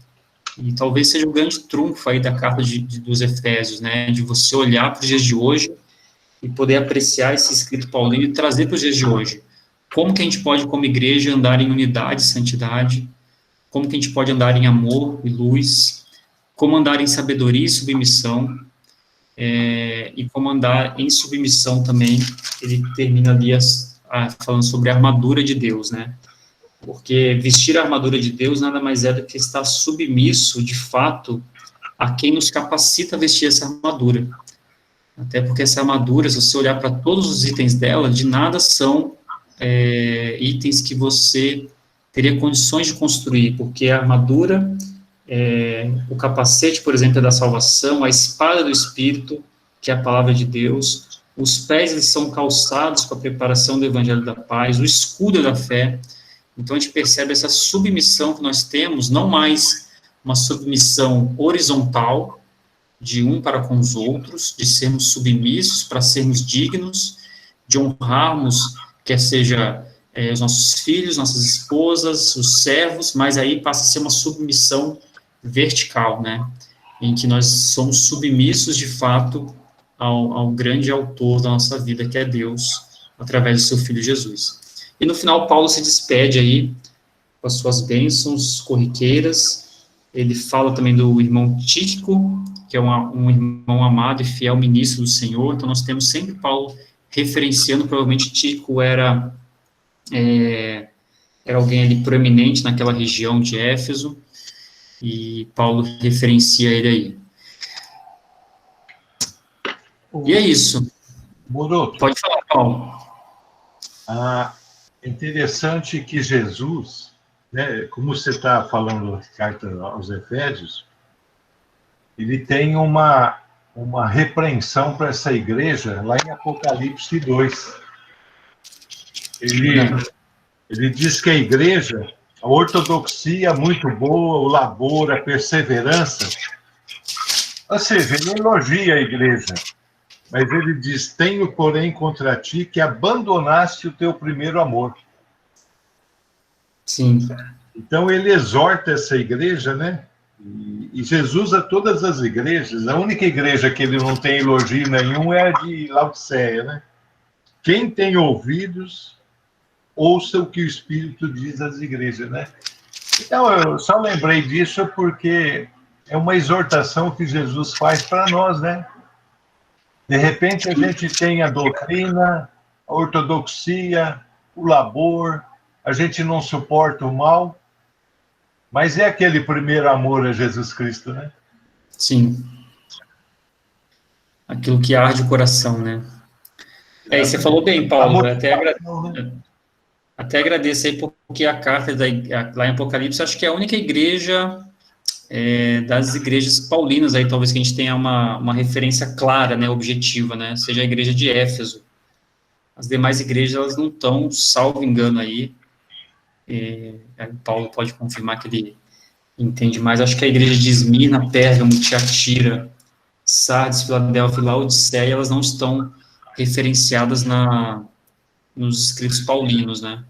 Speaker 1: E talvez seja o grande trunfo aí da carta dos Efésios, né? De você olhar para os dias de hoje e poder apreciar esse escrito paulino e trazer para os dias de hoje. Como que a gente pode, como igreja, andar em unidade e santidade? Como que a gente pode andar em amor e luz? Como andar em sabedoria e submissão? E como andar em submissão também, ele termina ali falando sobre a armadura de Deus, né? Porque vestir a armadura de Deus nada mais é do que estar submisso, de fato, a quem nos capacita a vestir essa armadura. Até porque essa armadura, se você olhar para todos os itens dela, de nada são itens que você teria condições de construir, porque a armadura, o capacete, por exemplo, é da salvação, a espada do Espírito, que é a palavra de Deus, os pés eles são calçados com a preparação do Evangelho da Paz, o escudo é da fé. Então, a gente percebe essa submissão que nós temos, não mais uma submissão horizontal, de um para com os outros, de sermos submissos para sermos dignos, de honrarmos, quer seja os nossos filhos, nossas esposas, os servos, mas aí passa a ser uma submissão vertical, né, em que nós somos submissos, de fato, ao grande autor da nossa vida, que é Deus, através do seu Filho Jesus. E no final, Paulo se despede aí com as suas bênçãos corriqueiras. Ele fala também do irmão Tíquico, que é um irmão amado e fiel ministro do Senhor. Então, nós temos sempre Paulo referenciando, provavelmente Tíquico era alguém ali proeminente naquela região de Éfeso, e Paulo referencia ele aí. E é isso.
Speaker 3: Moroto.
Speaker 1: Pode falar, Paulo.
Speaker 3: É interessante que Jesus, né, como você está falando da carta aos Efésios, ele tem uma repreensão para essa igreja lá em Apocalipse 2. Ele diz que a igreja, a ortodoxia muito boa, o labor, a perseverança, ou seja, ele elogia a igreja, mas ele diz: tenho, porém, contra ti que abandonaste o teu primeiro amor.
Speaker 1: Sim.
Speaker 3: Então, ele exorta essa igreja, né? E Jesus a todas as igrejas. A única igreja que ele não tem elogio nenhum é a de Laodiceia, né? Quem tem ouvidos, ouça o que o Espírito diz às igrejas, né? Então, eu só lembrei disso porque é uma exortação que Jesus faz para nós, né? De repente, a gente tem a doutrina, a ortodoxia, o labor, a gente não suporta o mal, mas é aquele primeiro amor a Jesus Cristo, né?
Speaker 1: Sim. Aquilo que arde o coração, né? E você falou bem, Paulo. Até agradeço aí, porque a carta lá em Apocalipse, acho que é a única igreja das igrejas paulinas, aí talvez que a gente tenha uma referência clara, né, objetiva, né, seja a igreja de Éfeso. As demais igrejas, elas não estão, salvo engano aí, aí Paulo pode confirmar que ele entende mais, acho que a igreja de Esmirna, Pérgamo, Tiatira, Sardes, Filadélfia e Laodiceia, elas não estão referenciadas nos escritos paulinos, né?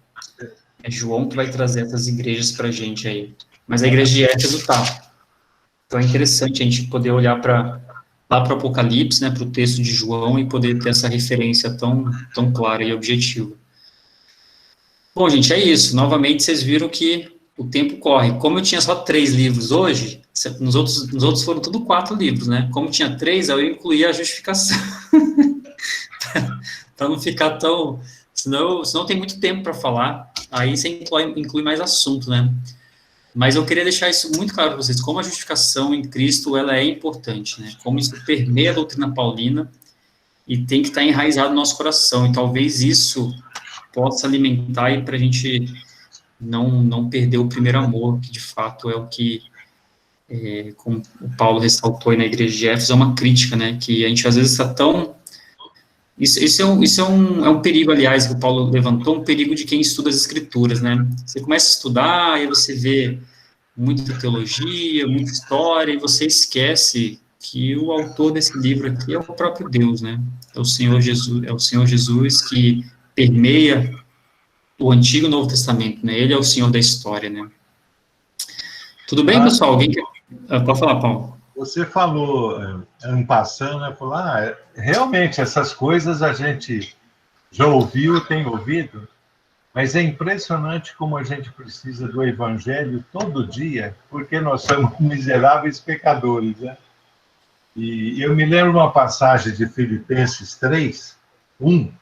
Speaker 1: É João que vai trazer essas igrejas para a gente aí. Mas a igreja de Éfeso tá. Então é interessante a gente poder olhar lá para o Apocalipse, né, para o texto de João, e poder ter essa referência tão clara e objetiva. Bom, gente, é isso. Novamente, vocês viram que o tempo corre. Como eu tinha só 3 livros hoje, nos outros foram tudo 4 livros, né? Como tinha 3, eu incluí a justificação. Para não ficar tão... Senão tem muito tempo para falar, aí você inclui mais assunto, né? Mas eu queria deixar isso muito claro para vocês, como a justificação em Cristo, ela é importante, né? Como isso permeia a doutrina paulina e tem que estar enraizado no nosso coração, e talvez isso possa alimentar e para a gente não perder o primeiro amor, que de fato é o que, como o Paulo ressaltou aí na igreja de Éfeso, é uma crítica, né? Que a gente às vezes está tão... Isso é um perigo, aliás, que o Paulo levantou, um perigo de quem estuda as escrituras, né? Você começa a estudar, aí você vê muita teologia, muita história, e você esquece que o autor desse livro aqui é o próprio Deus, né? É o Senhor Jesus que permeia o Antigo e o Novo Testamento, né? Ele é o Senhor da história, né? Tudo bem, pessoal? Alguém quer... Pode falar, Paulo.
Speaker 3: Você falou, passando, né, falou, realmente, essas coisas a gente já ouviu, tem ouvido, mas é impressionante como a gente precisa do Evangelho todo dia, porque nós somos miseráveis pecadores, né? E eu me lembro uma passagem de Filipenses 3, 1,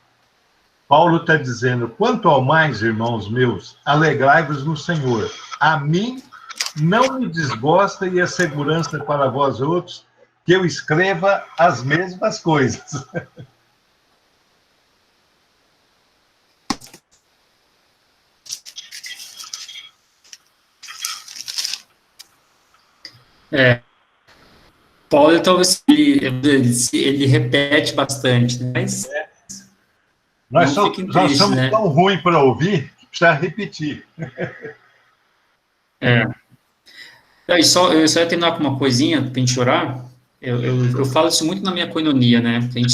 Speaker 3: Paulo está dizendo, quanto ao mais, irmãos meus, alegrai-vos no Senhor. A mim não me desgosta e a segurança para vós outros que eu escreva as mesmas coisas.
Speaker 1: Paulo, talvez, ele repete bastante, né? Mas
Speaker 3: nós somos né? Tão ruins para ouvir que precisa repetir.
Speaker 1: Eu só ia terminar com uma coisinha para a gente orar. Eu falo isso muito na minha coinonia, né? A gente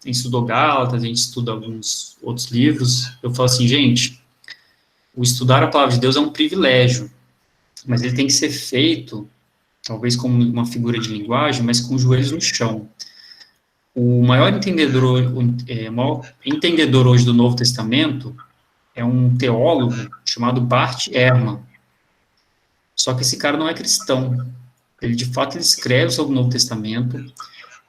Speaker 1: estudou Gálatas, a gente estuda alguns outros livros. Eu falo assim, gente, o estudar a palavra de Deus é um privilégio, mas ele tem que ser feito, talvez como uma figura de linguagem, mas com os joelhos no chão. O maior entendedor hoje do Novo Testamento é um teólogo chamado Bart Ehrman. Só que esse cara não é cristão. Ele, de fato, ele escreve sobre o Novo Testamento.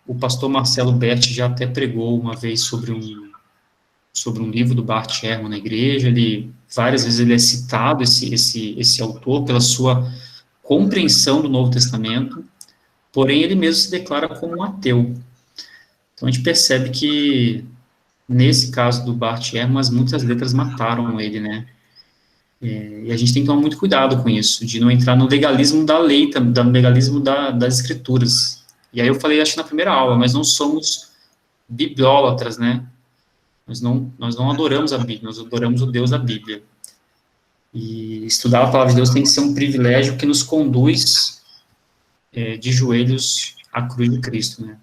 Speaker 1: O pastor Marcelo Berti já até pregou uma vez sobre um livro do Bart Ehrman na igreja. Várias vezes ele é citado, esse autor, pela sua compreensão do Novo Testamento, porém ele mesmo se declara como um ateu. Então a gente percebe que, nesse caso do Bart Ehrman, muitas letras mataram ele, né? E a gente tem que tomar muito cuidado com isso, de não entrar no legalismo da lei, no legalismo das escrituras. E aí eu falei, acho que na primeira aula, nós não somos bibliólatras, né? Nós não adoramos a Bíblia, nós adoramos o Deus da Bíblia. E estudar a palavra de Deus tem que ser um privilégio que nos conduz de joelhos à cruz de Cristo, né?